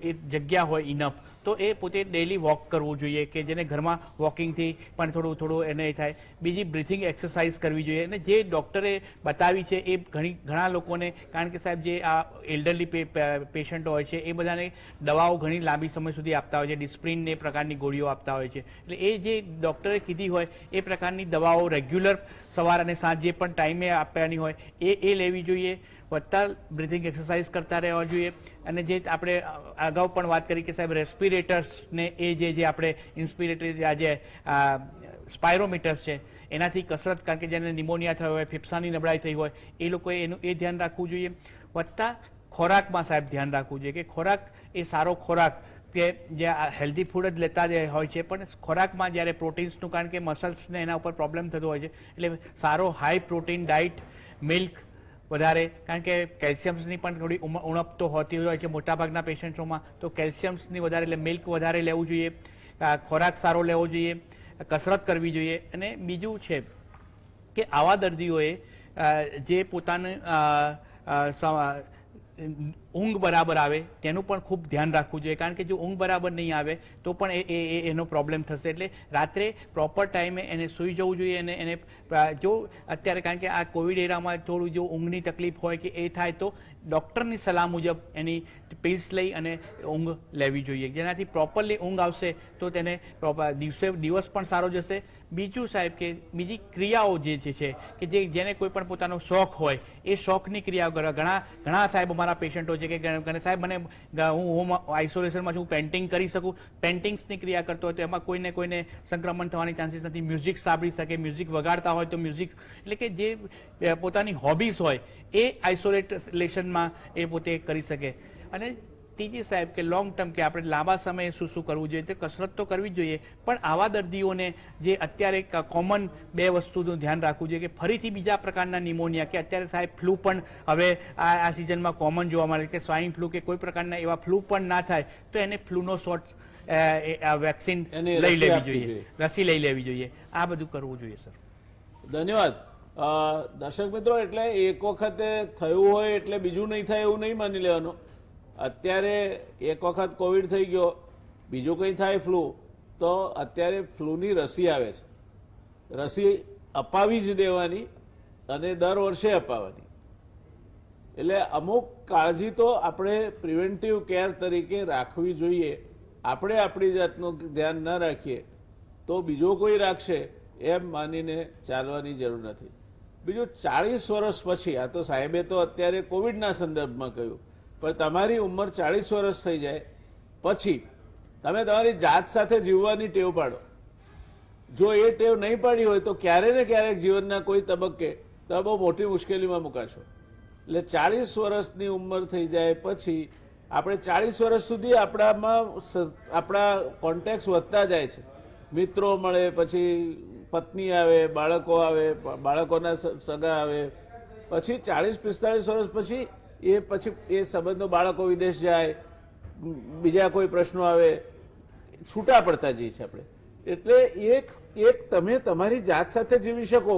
એ જગ્યા હોય ઇનફ તો એ પોતે ડેલી વોક કરવું જોઈએ કે જેને ઘરમાં વોકિંગથી પણ થોડું એને થાય. બીજી બ્રીથિંગ એક્સરસાઇઝ કરવી જોઈએ અને જે ડૉક્ટરે બતાવી છે એ ઘણા લોકોને કારણ કે સાહેબ જે આ એલ્ડરલી પેશન્ટ હોય છે એ બધાને દવાઓ ઘણી લાંબી સમય સુધી આપતા હોય છે. ડિસ્પ્રિન એ પ્રકારની ગોળીઓ આપતા હોય છે એટલે એ જે ડૉક્ટરે કીધી હોય એ પ્રકારની દવાઓ રેગ્યુલર સવાર અને સાંજ જે પણ ટાઈમે આપવાની હોય એ લેવી જોઈએ. વધતા બ્રિથિંગ એક્સરસાઇઝ કરતા રહેવા જોઈએ અને જે આપણે અગાઉ પણ વાત કરી કે સાહેબ રેસ્પિરેટર્સને એ જે આપણે ઇન્સ્પિરેટરી જે સ્પાયરોમીટર્સ છે એનાથી કસરત કારણ કે જેને નિમોનિયા થયો હોય ફેફસાની નબળાઈ થઈ હોય એ લોકોએ એનું એ ધ્યાન રાખવું જોઈએ. વધતા ખોરાકમાં સાહેબ ધ્યાન રાખવું જોઈએ કે ખોરાક એ સારો ખોરાક કે જે હેલ્ધી ફૂડ જ લેતા જ હોય છે પણ ખોરાકમાં જ્યારે પ્રોટીન્સનું કારણ કે મસલ્સને એના ઉપર પ્રોબ્લેમ થતો હોય છે એટલે સારો હાઈ પ્રોટીન ડાયટ મિલ્ક વધારે કારણ કે કેલ્શિયમ્સની પણ થોડી ઉણપ તો હોતી હોય છે મોટાભાગના પેશન્ટ્સોમાં તો કેલ્શિયમ્સની વધારે એટલે મિલ્ક વધારે લેવું જોઈએ. ખોરાક સારો લેવો જોઈએ. કસરત કરવી જોઈએ. અને બીજું છે કે આવા દર્દીઓએ જે પોતાનું ઊંઘ બરાબર આવે તેનું પણ ખૂબ ધ્યાન રાખવું જોઈએ કારણ કે જો ઊંઘ બરાબર નહીં આવે તો પણ એનો પ્રોબ્લેમ થશે. એટલે રાત્રે પ્રોપર ટાઈમે એને સૂઈ જવું જોઈએ અને એને જો અત્યારે કારણ કે આ કોવિડ એરામાં થોડું જો ઊંઘની તકલીફ હોય કે એ થાય તો ડૉક્ટરની સલાહ મુજબ એની પિલ્સ લઈ અને ઊંઘ લેવી જોઈએ જેનાથી પ્રોપરલી ઊંઘ આવશે તો તેને દિવસ પણ સારો જશે. બીજું સાહેબ કે બીજી ક્રિયાઓ જે છે કે જેને કોઈ પણ પોતાનો શોખ હોય એ શોખની ક્રિયાઓ કરવા ઘણા સાહેબ અમારા પેશન્ટો છે કે સાહેબ મને હું હોમ આઇસોલેશનમાં છું પેન્ટિંગ કરી શકું પેન્ટિંગ્સની ક્રિયા કરતો હોય તો એમાં કોઈને સંક્રમણ થવાની ચાન્સીસ નથી. મ્યુઝિક સાંભળી શકે મ્યુઝિક વગાડતા હોય તો મ્યુઝિક એટલે કે જે પોતાની હોબીઝ હોય એ આઇસોલેશનમાં એ પોતે કરી શકે. અને ત્રીજી સાહેબ કે લોંગ ટર્મ કે આપણે લાંબા સમયે શું કરવું જોઈએ તો કસરત તો કરવી જ જોઈએ પણ આવા દર્દીઓને જે અત્યારે કોમન બે વસ્તુનું ધ્યાન રાખવું જોઈએ કે ફરીથી બીજા પ્રકારના નિમોનિયા કે અત્યારે સાહેબ ફ્લૂ પણ હવે આ સિઝનમાં કોમન જોવા મળે કે સ્વાઇન ફ્લૂ કે કોઈ પ્રકારના એવા ફ્લૂ પણ ના થાય તો એને ફ્લૂનો શોટ વેક્સિન લઈ લેવી જોઈએ રસી લઈ લેવી જોઈએ. આ બધું કરવું જોઈએ સર. ધન્યવાદ. દર્શક મિત્રો એટલે એક વખતે થયું હોય એટલે બીજું નહીં થાય એવું નહીં માની લેવાનું. અત્યારે એક વખત કોવિડ થઈ ગયો બીજું કંઈ થાય ફ્લૂ તો અત્યારે ફ્લૂની રસી આવે છે. રસી અપાવી જ દેવાની અને દર વર્ષે અપાવવાની. એટલે અમુક કાળજી તો આપણે પ્રિવેન્ટિવ કેર તરીકે રાખવી જોઈએ. આપણે આપણી જાતનું ધ્યાન ન રાખીએ તો બીજો કોઈ રાખશે એમ માનીને ચાલવાની જરૂર નથી. બીજું 40 વર્ષ પછી આ તો સાહેબે તો અત્યારે કોવિડના સંદર્ભમાં કહ્યું પણ તમારી ઉંમર 40 વર્ષ થઈ જાય પછી તમે તમારી જાત સાથે જીવવાની ટેવ પાડો. જો એ ટેવ નહીં પાડી હોય તો ક્યારે ને ક્યારેક જીવનના કોઈ તબક્કે તમે બહુ મોટી મુશ્કેલીમાં મુકાશો. એટલે 40 વર્ષની ઉંમર થઈ જાય પછી આપણે 40 વર્ષ સુધી આપણા કોન્ટેક્ટ વધતા જાય છે. મિત્રો મળે પછી પત્ની આવે બાળકોના સગા આવે પછી 40-45 વર્ષ પછી એ સંબંધો બાળકો વિદેશ જાય બીજા કોઈ પ્રશ્નો આવે છૂટા પડતા જઈએ છીએ આપણે. એટલે એક તમે તમારી જાત સાથે જીવી શકો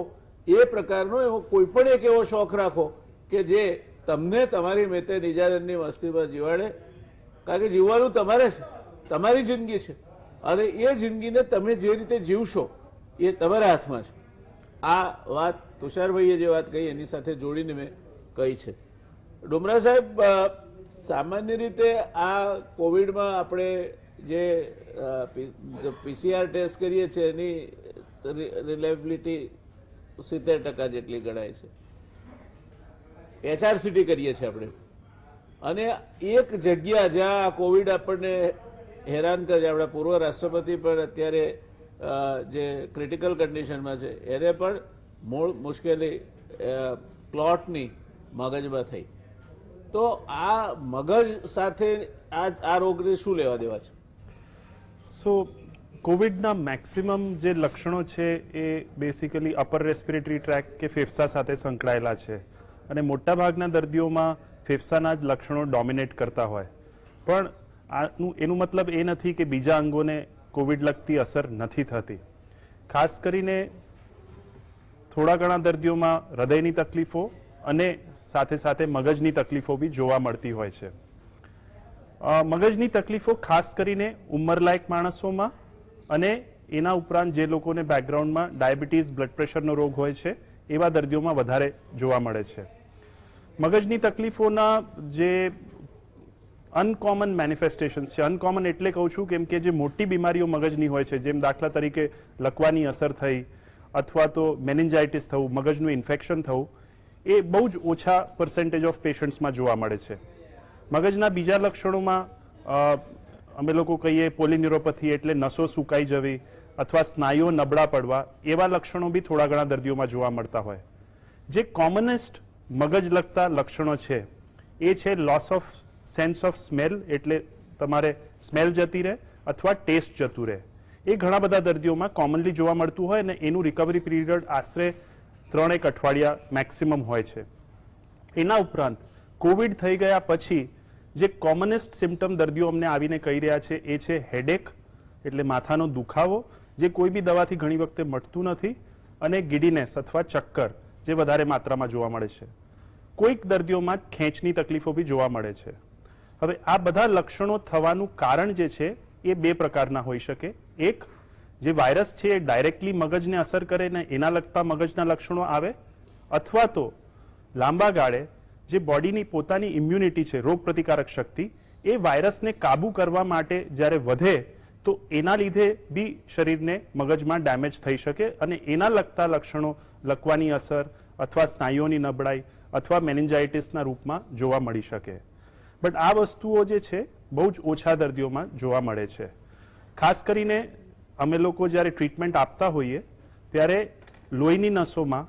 એ પ્રકારનો એવો કોઈ પણ એક એવો શોખ રાખો કે જે તમને તમારી મેતે નિજાનંદની મસ્તીમાં જીવાડે. કારણ કે જીવવાનું તમારે છે તમારી જિંદગી છે અને એ જિંદગીને તમે જે રીતે જીવશો એ તમારા હાથમાં છે. આ વાત તુષારભાઈએ જે વાત કહી એની સાથે જોડીને મેં કહી છે. ડુમરા સાહેબ સામાન્ય રીતે આ કોવિડમાં આપણે જે પીસીઆર ટેસ્ટ કરીએ છીએ એની રિલાયબિલિટી 70% જેટલી ગણાય છે. HRCT કરીએ છીએ આપણે અને એક જગ્યા જ્યાં કોવિડ આપણને હેરાન કરે છે આપણા પૂર્વ રાષ્ટ્રપતિ પણ અત્યારે જે ક્રિટિકલ કન્ડિશનમાં છે એને પણ મૂળ મુશ્કેલી ક્લોટની મગજમાં થઈ. તો આ મગજ સાથે આ રોગને શું લેવા દેવા છે? સો કોવિડના મેક્સિમમ જે લક્ષણો છે એ બેસિકલી અપર રેસ્પિરેટરી ટ્રેક કે ફેફસા સાથે સંકળાયેલા છે અને મોટાભાગના દર્દીઓમાં ફેફસાના જ લક્ષણો ડોમિનેટ કરતા હોય. પણ એનું મતલબ એ નથી કે બીજા અંગોને કોવિડ લગતી અસર નથી થતી. ખાસ કરીને થોડા ઘણા દર્દીઓમાં હૃદયની તકલીફો અને સાથે સાથે મગજની તકલીફો બી જોવા મળતી હોય છે. મગજની તકલીફો ખાસ કરીને ઉંમરલાયક માણસોમાં અને એના ઉપરાંત જે લોકોને બેકગ્રાઉન્ડમાં ડાયાબિટીસ બ્લડ પ્રેશરનો રોગ હોય છે એવા દર્દીઓમાં વધારે જોવા મળે છે. મગજની તકલીફોના જે અનકોમન મેનિફેસ્ટેશન્સ છે, અનકોમન એટલે કહું છું કેમ કે જે મોટી બીમારીઓ મગજની હોય છે, જેમ દાખલા તરીકે લકવાની અસર થઈ અથવા તો મેનિન્જાઇટિસ થવું, મગજનું ઇન્ફેક્શન થવું, એ બહુ જ ઓછા પર્સન્ટેજ ઓફ પેશન્ટ્સમાં જોવા મળે છે. મગજના બીજા લક્ષણોમાં અમે લોકો કહીએ પોલિન્યુરોપેથી એટલે નસો સુકાઈ જવી અથવા સ્નાયુઓ નબળા પડવા, એવા લક્ષણો બી થોડા ઘણા દર્દીઓમાં જોવા મળતા હોય. જે કોમનેસ્ટ મગજ લગતા લક્ષણો છે એ છે loss of sense of smell, એટલે તમારે સ્મેલ જતી રહે અથવા ટેસ્ટ જતું રહે. એ ઘણા બધા દર્દીઓમાં કોમનલી જોવા મળતું હોય અને એનું રિકવરી પીરિયડ આશરે 3-1 અઠવાડિયા મેક્સિમમ હોય છે. એના ઉપરાંત કોવિડ થઈ ગયા પછી જે કોમનેસ્ટ સિમ્ટમ દર્દીઓ અમને આવીને કહી રહ્યા છે એ છે હેડેક, એટલે માથાનો દુખાવો, જે કોઈ બી દવાથી ઘણી વખતે મટતું નથી, અને ગિડીનેસ અથવા ચક્કર, જે વધારે માત્રામાં જોવા મળે છે. કોઈક દર્દીઓમાં ખેંચની તકલીફો બી જોવા મળે છે. હવે આ બધા લક્ષણો થવાનું કારણ જે છે એ બે પ્રકારના હોઈ શકે. એક, જે વાયરસ છે એ ડાયરેક્ટલી મગજને અસર કરે ને એના લગતા મગજના લક્ષણો આવે, અથવા તો લાંબા ગાળે જે બોડીની પોતાની ઇમ્યુનિટી છે, રોગ પ્રતિકારક શક્તિ, એ વાયરસને કાબુ કરવા માટે જ્યારે વધે તો એના લીધે બી શરીરને મગજમાં ડેમેજ થઈ શકે અને એના લગતા લક્ષણો લકવાની અસર અથવા સ્નાયુઓની નબળાઈ અથવા મેનિન્જાઇટિસના રૂપમાં જોવા મળી શકે. બટ આ વસ્તુઓ જે છે બહુ જ ઓછા દર્દીઓમાં જોવા મળે છે. ખાસ કરીને અમે લોકો જ્યારે ટ્રીટમેન્ટ આપતા હોઈએ ત્યારે લોહીની નસોમાં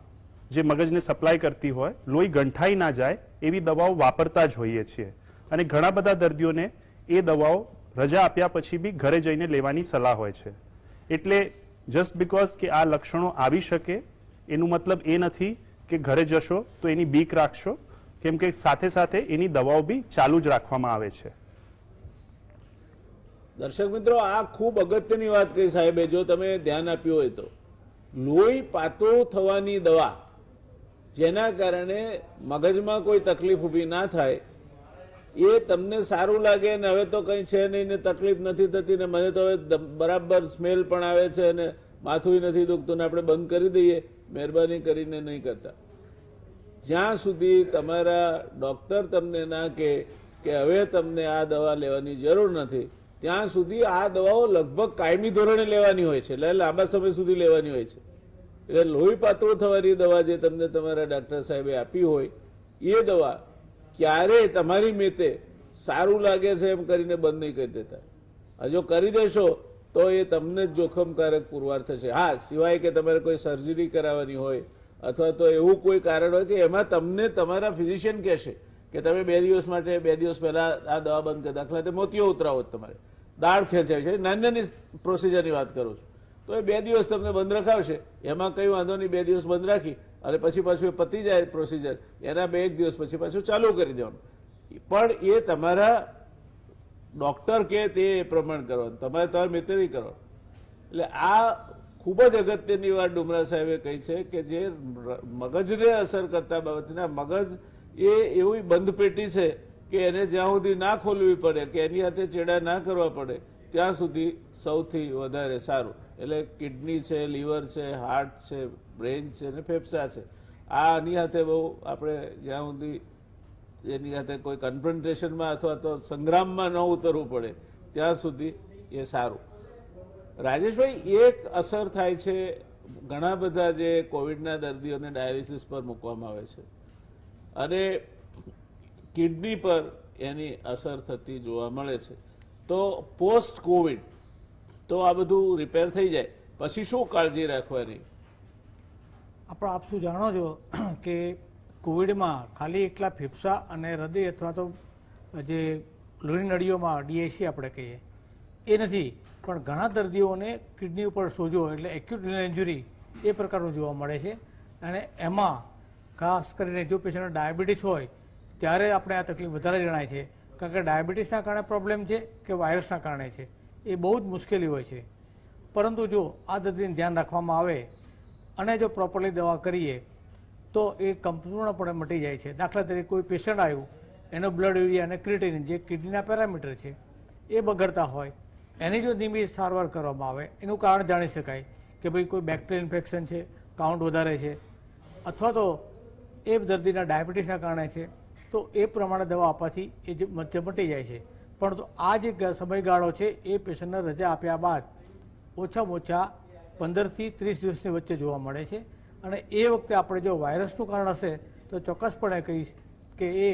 જે મગજને સપ્લાય કરતી હોય, લોહી ગંઠાઈ ના જાય એવી દવાઓ વાપરતા જ હોઈએ છીએ. અને ઘણા બધા દર્દીઓને એ દવાઓ રજા આપ્યા પછી બી ઘરે જઈને લેવાની સલાહ હોય છે. એટલે જસ્ટ બીકોઝ કે આ લક્ષણો આવી શકે એનું મતલબ એ નથી કે ઘરે જશો તો એની બીક રાખશો, કેમ કે સાથે સાથે એની દવાઓ બી ચાલુ જ રાખવામાં આવે છે. દર્શક મિત્રો, આ ખૂબ અગત્યની વાત કહી સાહેબે, જો તમે ધ્યાન આપ્યું હોય તો. લોહી પાતળું થવાની દવા, જેના કારણે મગજમાં કોઈ તકલીફ ઊભી ના થાય, એ તમને સારું લાગે ને હવે તો કંઈ છે નહીં ને તકલીફ નથી થતી ને મને તો હવે બરાબર સ્મેલ પણ આવે છે અને માથું નથી દુખતું ને આપણે બંધ કરી દઈએ, મહેરબાની કરીને નહીં કરતા. જ્યાં સુધી તમારા ડૉક્ટર તમને ના કહે કે હવે તમને આ દવા લેવાની જરૂર નથી, ત્યાં સુધી આ દવાઓ લગભગ કાયમી ધોરણે લેવાની હોય છે, એટલે લાંબા સમય સુધી લેવાની હોય છે. એટલે લોહી પાતળું થવાની દવા જે તમને તમારા ડૉક્ટર સાહેબે આપી હોય એ દવા ક્યારેય તમારી મેતે સારું લાગે છે એમ કરીને બંધ નહીં કરી દેતા. જો કરી દેશો તો એ તમને જ જોખમકારક પુરવાર થશે. હા, સિવાય કે તમારે કોઈ સર્જરી કરાવવાની હોય અથવા તો એવું કોઈ કારણ હોય કે એમાં તમને તમારા ફિઝિશિયન કહેશે કે તમે 2 દિવસ માટે 2 દિવસ પહેલા આ દવા બંધ કરી. દાખલા તરીકે મોતિયો ઉતરાવો તમારે, દાઢ ખેંચાય છે, નાની નાની પ્રોસિજરની વાત કરું છું, તો એ 2 દિવસ તમને બંધ રખાવશે. એમાં કંઈ વાંધો નહીં, 2 દિવસ બંધ રાખી અને પછી પાછું એ પતી જાય પ્રોસિજર, એના 1 દિવસ પછી પાછું ચાલુ કરી દેવાનું. પણ એ તમારા ડૉક્ટર કે તે પ્રમાણ કરવાનું, તમારે મિત્ર નહીં કરવાનું. એટલે આ ખૂબ જ અગત્યની વાત ડુમરા સાહેબે કહી છે કે જે મગજને અસર કરતા બાબતના, મગજ એ એવી બંધ પેટી છે કે એને જ્યાં સુધી ના ખોલવી પડે કે એની સાથે ચેડા ના કરવા પડે ત્યાં સુધી સૌથી વધારે સારું. એટલે કિડની છે, લીવર છે, હાર્ટ છે, બ્રેઇન છે અને ફેફસા છે, આની સાથે બહુ આપણે જ્યાં સુધી એની સાથે કોઈ કન્ફ્રન્ટેશનમાં અથવા તો સંગ્રામમાં ન ઉતરવું પડે ત્યાં સુધી એ સારું. રાજેશભાઈ, એક અસર થાય છે, ઘણા બધા જે કોવિડના દર્દીઓને ડાયાલિસિસ પર મૂકવામાં આવે છે અને કિડની પર એની અસર થતી જોવા મળે છે. તો પોસ્ટ કોવિડ તો આ બધું રિપેર થઈ જાય, પછી શું કાળજી રાખવાની? આપ શું જાણો છો કે કોવિડમાં ખાલી એકલા ફેફસા અને હૃદય અથવા તો જે લોહી નળીઓમાં ડીએસી આપણે કહીએ એ નથી, પણ ઘણા દર્દીઓને કિડની ઉપર સોજો એટલે એક્યુટ રિનલ ઇન્જરી એ પ્રકારનું જોવા મળે છે. અને એમાં ખાસ કરીને જો પેશન્ટને ડાયાબિટીસ હોય ત્યારે આપણે આ તકલીફ વધારે જણાય છે, કારણ કે ડાયાબિટીસના કારણે પ્રોબ્લેમ છે કે વાયરસના કારણે છે એ બહુ જ મુશ્કેલી હોય છે. પરંતુ જો આ દર્દીને ધ્યાન રાખવામાં આવે અને જો પ્રોપરલી દવા કરીએ તો એ સંપૂર્ણપણે મટી જાય છે. દાખલા તરીકે કોઈ પેશન્ટ આવ્યું, એનો બ્લડ યુરિયા અને ક્રિએટિનિન જે કિડનીના પેરામીટર છે એ બગડતા હોય, એની જો ધીમી સારવાર કરવામાં આવે એનું કારણ જાણી શકાય કે ભાઈ કોઈ બેક્ટેરિયલ ઇન્ફેક્શન છે, કાઉન્ટ વધારે છે, અથવા તો એ દર્દીના ડાયાબિટીસના કારણે છે, તો એ પ્રમાણે દવા આપવાથી એ જે મટી જાય છે. પરંતુ આ જે સમયગાળો છે એ પેશન્ટને રજા આપ્યા બાદ ઓછામાં ઓછા 15 થી 30 દિવસની વચ્ચે જોવા મળે છે. અને એ વખતે આપણે જો વાયરસનું કારણ હશે તો ચોક્કસપણે કહીશ કે એ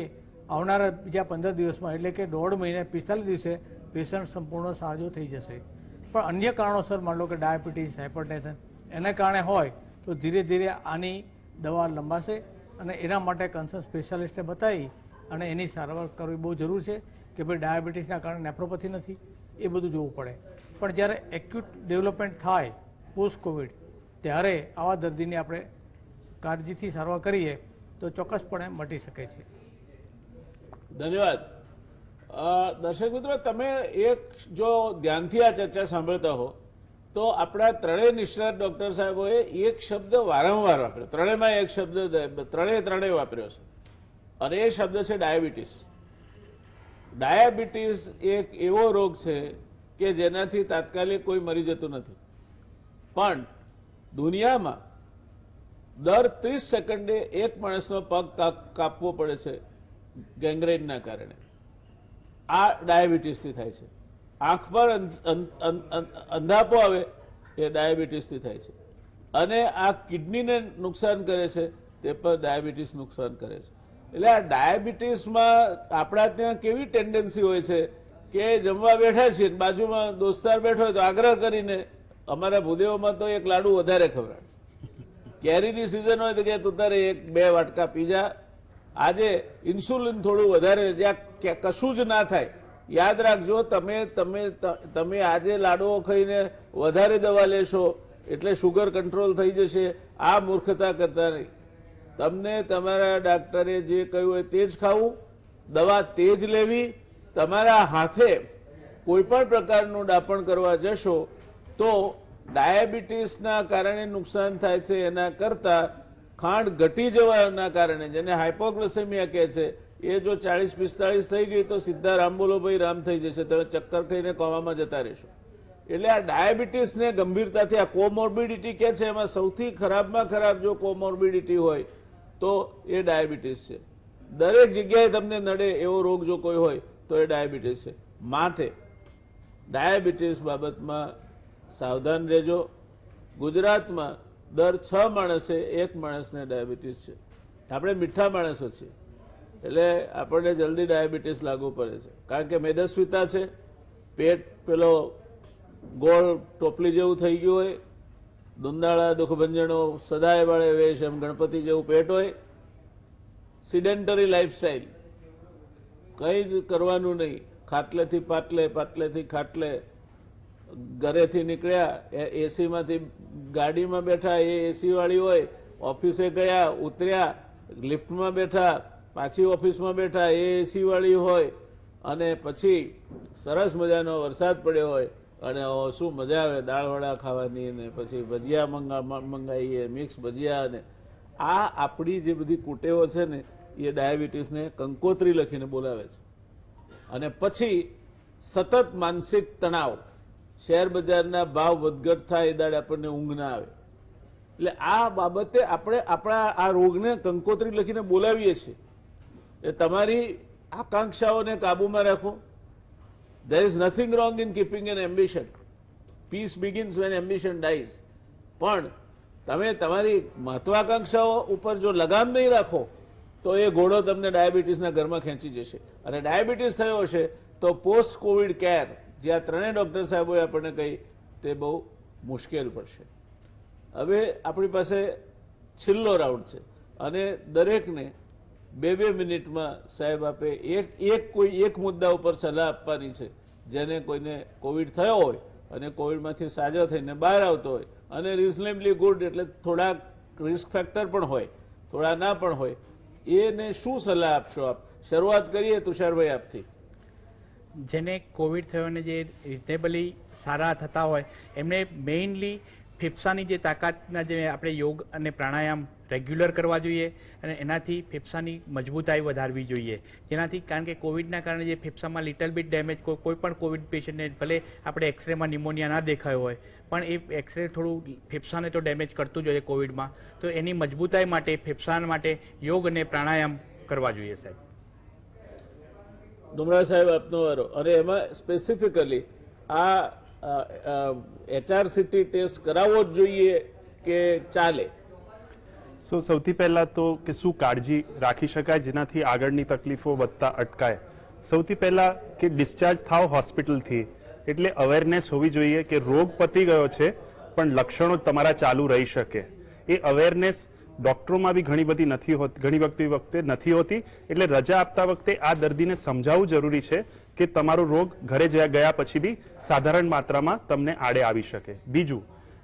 આવનારા બીજા 15 દિવસમાં એટલે કે 1.5 મહિને 45 દિવસે પેશન્ટ સંપૂર્ણ સાજો થઈ જશે. પણ અન્ય કારણોસર માની લો કે ડાયાબિટીસ, હાઇપરટેન્શન એના કારણે હોય તો ધીરે ધીરે આની દવા લંબાશે અને એના માટે કન્સર્ન સ્પેશિયાલિસ્ટને બતાવી અને એની સારવાર કરવી બહુ જરૂર છે કે ભાઈ ડાયાબિટીસના કારણે નેફ્રોપેથી નથી, એ બધું જોવું પડે. પણ જ્યારે એક્યુટ ડેવલપમેન્ટ થાય પોસ્ટ કોવિડ ત્યારે આવા દર્દીને આપણે કાળજીથી સારવાર કરીએ તો ચોક્કસપણે મટી શકે છે. ધન્યવાદ. દર્શક મિત્રો, તમે એક જો ધ્યાનથી આ ચર્ચા સાંભળતા હો તો આપણા ત્રણેય નિષ્ણાત ડોક્ટર સાહેબોએ એક શબ્દ વારંવાર વાપર્યો, ત્રણેયમાં એક શબ્દ ત્રણેય વાપર્યો છે, અને એ શબ્દ છે ડાયાબિટીસ. ડાયાબિટીસ એક એવો રોગ છે કે જેનાથી તાત્કાલિક કોઈ મરી જતું નથી, પણ દુનિયામાં દર 30 સેકન્ડે એક માણસનો પગ કાપવો પડે છે ગેંગ્રેનના કારણે. આ ડાયાબિટીસથી થાય છે. આંખ પર અંધાપો આવે એ ડાયાબિટીસથી થાય છે. અને આ કિડનીને નુકસાન કરે છે તે પર ડાયાબિટીસ નુકસાન કરે છે. એટલે આ ડાયાબિટીસમાં આપણા ત્યાં કેવી ટેન્ડન્સી હોય છે કે જમવા બેઠા છીએ, બાજુમાં દોસ્તાર બેઠો હોય તો આગ્રહ કરીને, અમારા ભૂદેવોમાં તો એક લાડુ વધારે ખવડાવે, કેરીની સિઝન હોય તો કે તું તારે 1-2 વાટકા પી જા. આજે ઇન્સ્યુલિન થોડું વધારે, જ્યાં કશું જ ના થાય. યાદ રાખજો, તમે આજે લાડુઓ ખાઈને વધારે દવા લેશો એટલે શુગર કંટ્રોલ થઈ જશે. આ મૂર્ખતા કરતા નહીં. તમને તમારા ડાક્ટરે જે કહ્યું હોય તે જ ખાવું, દવા તે જ લેવી. તમારા હાથે કોઈ પણ પ્રકારનું ડાપણ કરવા જશો તો ડાયાબિટીસના કારણે નુકસાન થાય છે એના કરતાં ખાંડ ઘટી જવાના કારણે, જેને હાઇપોગ્લાઇસેમિયા કહે છે, એ જો 40-45 થઈ ગઈ તો સીધા રામ બોલો ભાઈ રામ થઈ જશે, તમે ચક્કર ખાઈને કોમામાં જતા રહેશો. એટલે આ ડાયાબિટીસને ગંભીરતાથી, આ કોમોર્બિડિટી કહે છે, એમાં સૌથી ખરાબમાં ખરાબ જો કોમોર્બિડિટી હોય તો એ ડાયાબિટીસ છે. દરેક જગ્યાએ તમને નડે એવો રોગ જો કોઈ હોય તો એ ડાયાબિટીસ છે. માટે ડાયાબિટીસ બાબતમાં સાવધાન રહેજો. ગુજરાતમાં દર 6 માણસે 1 માણસને ડાયાબિટીસ છે. આપણે મીઠા માણસો છીએ એટલે આપણને જલ્દી ડાયાબિટીસ લાગુ પડે છે, કારણ કે મેદસ્વીતા છે, પેટ પેલો ગોળ ટોપલી જેવું થઈ ગયું હોય, દુંદાળા દુઃખભંજનો સદાય વાળે વેશ, એમ ગણપતિ જેવું પેટ હોય, સિડેન્ટરી લાઈફસ્ટાઈલ, કંઈ જ કરવાનું નહીં, ખાટલેથી પાટલે, પાટલેથી ખાટલે, ઘરેથી નીકળ્યા એસીમાંથી ગાડીમાં બેઠા, એ એસી વાળી હોય, ઓફિસે ગયા ઉતર્યા, લિફ્ટમાં બેઠા, પાછી ઓફિસમાં બેઠા, એ એસી વાળી હોય, અને પછી સરસ મજાનો વરસાદ પડ્યો હોય અને શું મજા આવે દાળવડા ખાવાની, ને પછી ભજીયા મંગાવીએ, મિક્સ ભજીયા. અને આ આપણી જે બધી કુટેવો છે ને એ ડાયાબિટીસને કંકોત્રી લખીને બોલાવે છે. અને પછી સતત માનસિક તણાવ, શેર બજારના ભાવ વધઘટ થાય એ દાડે આપણને ઊંઘ ના આવે. એટલે આ બાબતે આપણે આપણા આ રોગને કંકોત્રી લખીને બોલાવીએ છીએ. એ તમારી આકાંક્ષાઓને કાબૂમાં રાખો. There is nothing wrong in keeping an ambition. Peace begins when ambition dies. પણ તમે તમારી મહત્વાકાંક્ષાઓ ઉપર જો લગામ નહીં રાખો તો એ ઘોડો તમને ડાયાબિટીસના ઘરમાં ખેંચી જશે. અને ડાયાબિટીસ થયો હશે તો પોસ્ટ કોવિડ કેર, જે આ ત્રણેય ડોક્ટર સાહેબોએ આપણને કહી, તે બહુ મુશ્કેલ પડશે. હવે આપણી પાસે છેલ્લો રાઉન્ડ છે અને દરેકને 2-2 મિનિટમાં સાહેબ આપે એક મુદ્દા ઉપર સલાહ આપવાની છે. જેને કોઈને કોવિડ થયો હોય અને કોવિડમાંથી સાજો થઈને બહાર આવતો હોય અને રિઝનેબલી ગુડ એટલે થોડા રિસ્ક ફેક્ટર પણ હોય, થોડા ના પણ હોય, એને શું સલાહ આપશો આપ? શરૂઆત કરીએ તુષારભાઈ આપથી. જેને કોવિડ થયો અને જે રિઝનેબલી સારા થતા હોય એમને મેઇનલી ફેફસાની જે તાકાતના જે આપણે યોગ અને પ્રાણાયામ રેગ્યુલર કરવા જોઈએ અને એનાથી ફેફસાની મજબૂતાઈ વધારવી જોઈએ. જેનાથી કારણ કે કોવિડના કારણે જે ફેફસામાં લિટલ બીટ ડેમેજ કોઈ પણ કોવિડ પેશન્ટને ભલે આપણે એક્સરેમાં નિમોનિયા ના દેખાયો હોય પણ એ એક્સરે થોડું ફેફસાને તો ડેમેજ કરતું જ હોય કોવિડમાં. તો એની મજબૂતાઈ માટે ફેફસા માટે યોગ અને પ્રાણાયામ કરવા જોઈએ સાહેબ. ડુમરા સાહેબ આપનો વારો. અને એમાં સ્પેસિફિકલી આ HRCT ટેસ્ટ કરાવવો જ જોઈએ કે ચાલે? સૌથી પહેલા તો કે શું કાળજી રાખી શકાય જેનાથી આગળની તકલીફો વધતા અટકાય. સૌથી પહેલા કે ડિસ્ચાર્જ થાવ હોસ્પિટલથી એટલે અવેરનેસ હોવી જોઈએ કે રોગ પતી ગયો છે પણ લક્ષણો તમારા ચાલુ રહી શકે. એ અવેરનેસ ડોક્ટરોમાં બી ઘણી વખતે નથી હોતી. એટલે રજા આપતા વખતે આ દર્દીને સમજાવવું જરૂરી છે કે તમારો રોગ ઘરે ગયા પછી બી સાધારણ માત્રામાં તમને આડે આવી શકે. બીજું,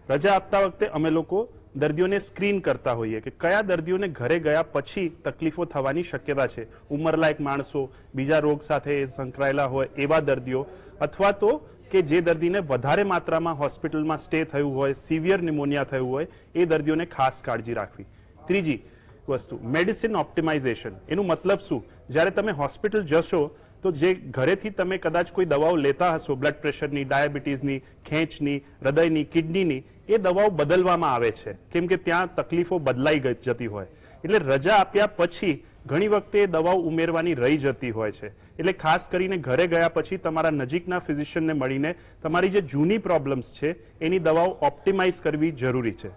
રજા આપતા વખતે અમે લોકો દર્દીઓને સ્ક્રીન કરતા હોઈએ કે કયા દર્દીઓને ઘરે ગયા પછી તકલીફો થવાની શક્યતા છે. ઉંમરલાયક માણસો, બીજા રોગ સાથે સંકળાયેલા હોય એવા દર્દીઓ, અથવા તો કે જે દર્દીને વધારે માત્રામાં હોસ્પિટલમાં સ્ટે થયું હોય, સિવિયર નિમોનિયા થયું હોય, એ દર્દીઓને ખાસ કાળજી રાખવી. ત્રીજી વસ્તુ, મેડિસિન ઓપ્ટિમાઇઝેશન. એનું મતલબ શું? જ્યારે તમે હોસ્પિટલ જશો તો જે ઘરેથી તમે કદાચ કોઈ દવાઓ લેતા હશો, બ્લડ પ્રેશરની, ડાયાબિટીસની, ખેંચની, હૃદયની, કિડનીની, એ દવાઓ બદલવામાં આવે છે કેમ કે ત્યાં તકલીફો બદલાઈ જતી હોય. એટલે રજા આપ્યા પછી ઘણી વખતે એ દવાઓ ઉમેરવાની રહી જતી હોય છે. એટલે ખાસ કરીને ઘરે ગયા પછી તમારા નજીકના ફિઝિશિયનને મળીને તમારી જે જૂની પ્રોબ્લેમ્સ છે એની દવાઓ ઓપ્ટિમાઇઝ કરવી જરૂરી છે.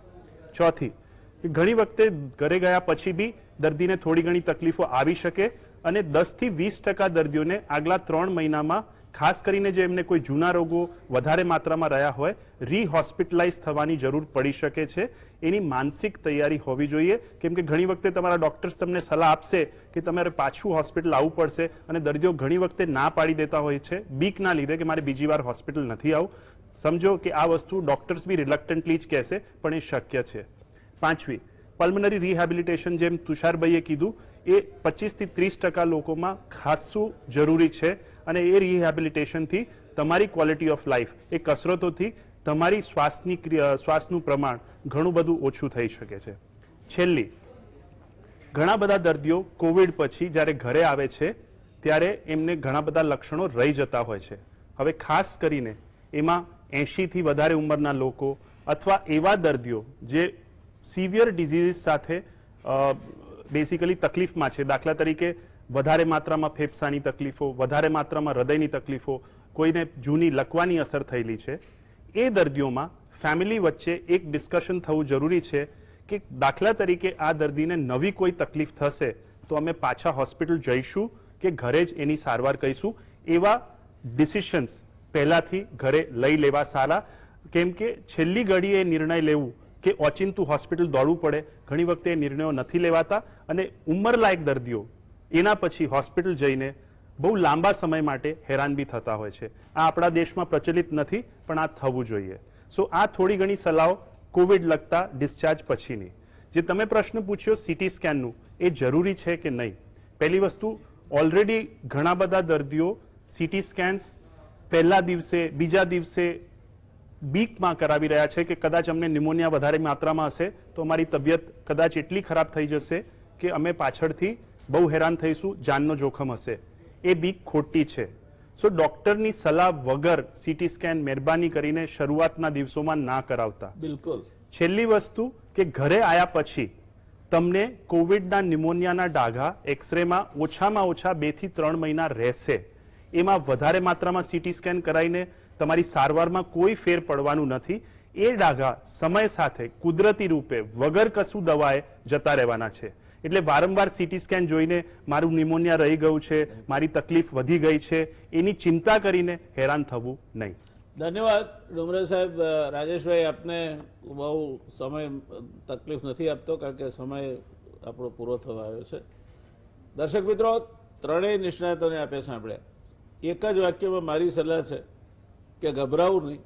ચોથી, ઘણી વખતે ઘરે ગયા પછી બી દર્દીને થોડી ઘણી તકલીફો આવી શકે અને 10 થી 20% દર્દીઓને આગલા 3 મહિનામાં ખાસ કરીને જે એમને કોઈ જૂના રોગો વધારે માત્રામાં રહ્યા હોય રીહોસ્પિટલાઇઝ થવાની જરૂર પડી શકે છે. એની માનસિક તૈયારી હોવી જોઈએ કેમ કે ઘણી વખતે તમારા ડોક્ટર્સ તમને સલાહ આપશે કે તમારે પાછું હોસ્પિટલ આવવું પડશે અને દર્દીઓ ઘણી વખતે ના પાડી દેતા હોય છે બીકના લીધે કે મારે બીજી વાર હોસ્પિટલ નથી આવવું. સમજો કે આ વસ્તુ ડોક્ટર્સ બી રિલક્ટન્ટલી જ કહેશે પણ એ શક્ય છે. પાંચમી, પલ્મનરી રિહેબિલિટેશન, જેમ તુષારભાઈએ કીધું, એ 25 થી 30% લોકોમાં ખાસું જરૂરી છે અને એ રિહેબિલિટેશનથી તમારી ક્વોલિટી ઓફ લાઈફ, એ કસરતોથી તમારી શ્વાસનું પ્રમાણ ઘણું બધું ઓછું થઈ શકે છે. છેલ્લી, ઘણા બધા દર્દીઓ કોવિડ પછી જ્યારે ઘરે આવે છે ત્યારે એમને ઘણા બધા લક્ષણો રહી જતા હોય છે. હવે ખાસ કરીને એમાં 80 થી વધારે ઉંમરના લોકો અથવા એવા દર્દીઓ જે સિવિયર ડિઝીઝ સાથે બેસિકલી તકલીફમાં છે, દાખલા તરીકે વધારે માત્રામાં ફેફસાની તકલીફો, વધારે માત્રામાં હૃદયની તકલીફો, કોઈને જૂની લકવાની અસર થયેલી છે, એ દર્દીઓમાં ફેમિલી વચ્ચે એક ડિસ્કશન થવું જરૂરી છે કે દાખલા તરીકે આ દર્દીને નવી કોઈ તકલીફ થશે તો અમે પાછા હોસ્પિટલ જઈશું કે ઘરે જ એની સારવાર કરીશું. એવા ડિસિશન્સ પહેલાથી ઘરે લઈ લેવા સારા, કેમ કે છેલ્લી ઘડીએ નિર્ણય લેવું કે ઓચિંતું હોસ્પિટલ દોડવું પડે, ઘણી વખતે એ નિર્ણયો નથી લેવાતા અને ઉંમરલાયક દર્દીઓ એના પછી હોસ્પિટલ જઈને બહુ લાંબા સમય માટે હેરાન બી થતા હોય છે. આ આપણા દેશમાં પ્રચલિત નથી પણ આ થવું જોઈએ. સો આ થોડી ઘણી સલાહો કોવિડ લગતા ડિસ્ચાર્જ પછીની. જે તમે પ્રશ્ન પૂછ્યો સીટી સ્કેનનું, એ જરૂરી છે કે નહીં? પહેલી વસ્તુ, ઓલરેડી ઘણા બધા દર્દીઓ સીટી સ્કેન્સ પહેલા દિવસે, બીજા દિવસે બીકમાં કરાવી રહ્યા છે કે કદાચ અમને નિમોનિયા વધારે માત્રામાં હશે તો અમારી તબિયત કદાચ એટલી ખરાબ થઈ જશે કે અમે પાછળથી બહુ હેરાન થઈશું, જાનનો જોખમ હશે. એ બીક ખોટી છે. સો ડોક્ટરની સલાહ વગર સીટી સ્કેન મહેરબાની કરીને શરૂઆતના દિવસોમાં ના કરાવતા. બિલકુલ. છેલ્લી વસ્તુ કે ઘરે આવ્યા પછી તમને કોવિડના નિમોનિયાના ડાઘા એક્સરેમાં ઓછામાં ઓછા 2 થી 3 મહિના રહેશે. એમાં વધારે માત્રામાં સીટી સ્કેન કરાવીને તમારી સારવારમાં કોઈ ફેર પડવાનું નથી. એ ડાઘા સમય સાથે કુદરતી રૂપે વગર કશું દવાએ જતા રહેવાના છે. એટલે વારંવાર સીટી સ્કેન જોઈને મારું નિમોનિયા રહી ગયું છે, મારી તકલીફ વધી ગઈ છે, એની ચિંતા કરીને હેરાન થવું નહીં. ધન્યવાદ ડુમરે સાહેબ. રાજેશભાઈ, આપને બહુ સમય તકલીફ નથી આપતો કારણ કે સમય આપણો પૂરો થવા આવ્યો છે. દર્શક મિત્રો, ત્રણેય નિષ્ણાતોને આપે સાંભળ્યા. એક જ વાક્યમાં મારી સલાહ છે કે ગભરાવું નહીં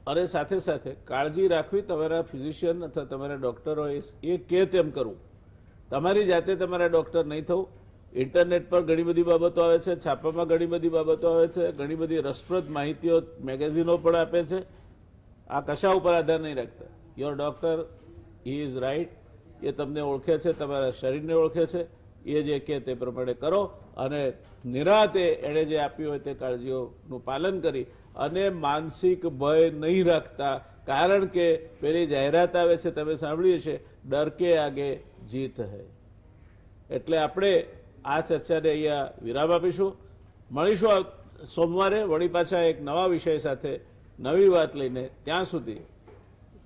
અને સાથે સાથે કાળજી રાખવી. તમારા ફિઝિશિયન અથવા તમારા ડૉક્ટરો એ કે તેમ કરવું. તમારી જાતે તમારા ડૉક્ટર નહીં થવું. ઇન્ટરનેટ પર ઘણી બધી બાબતો આવે છે, છાપામાં ઘણી બધી બાબતો આવે છે, ઘણી બધી રસપ્રદ માહિતીઓ મેગેઝિનો પણ આપે છે. આ કશા ઉપર આધાર નહીં રાખતા. Your doctor is right. એ તમને ઓળખે છે, તમારા શરીરને ઓળખે છે. એ જે કે તે પ્રમાણે કરો અને નિરાતે એણે જે આપ્યું હોય તે કાળજીઓનું પાલન કરી અને માનસિક ભય નહીં રાખતા. કારણ કે પેલી જાહેરાત આવે છે, તમે સાંભળ્યું છે, ડર કે આગે જીત હૈ. એટલે આપણે આ ચર્ચાને અહીંયા વિરામ આપીશું. મળીશું સોમવારે વળી પાછા એક નવા વિષય સાથે નવી વાત લઈને. ત્યાં સુધી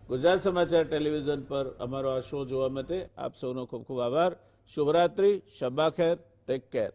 ગુજરાત સમાચાર ટેલિવિઝન પર અમારો આ શો જોવા માટે આપ સૌનો ખૂબ ખૂબ આભાર. શુભરાત્રી, શબ્બા ખેર, ટેક કેર.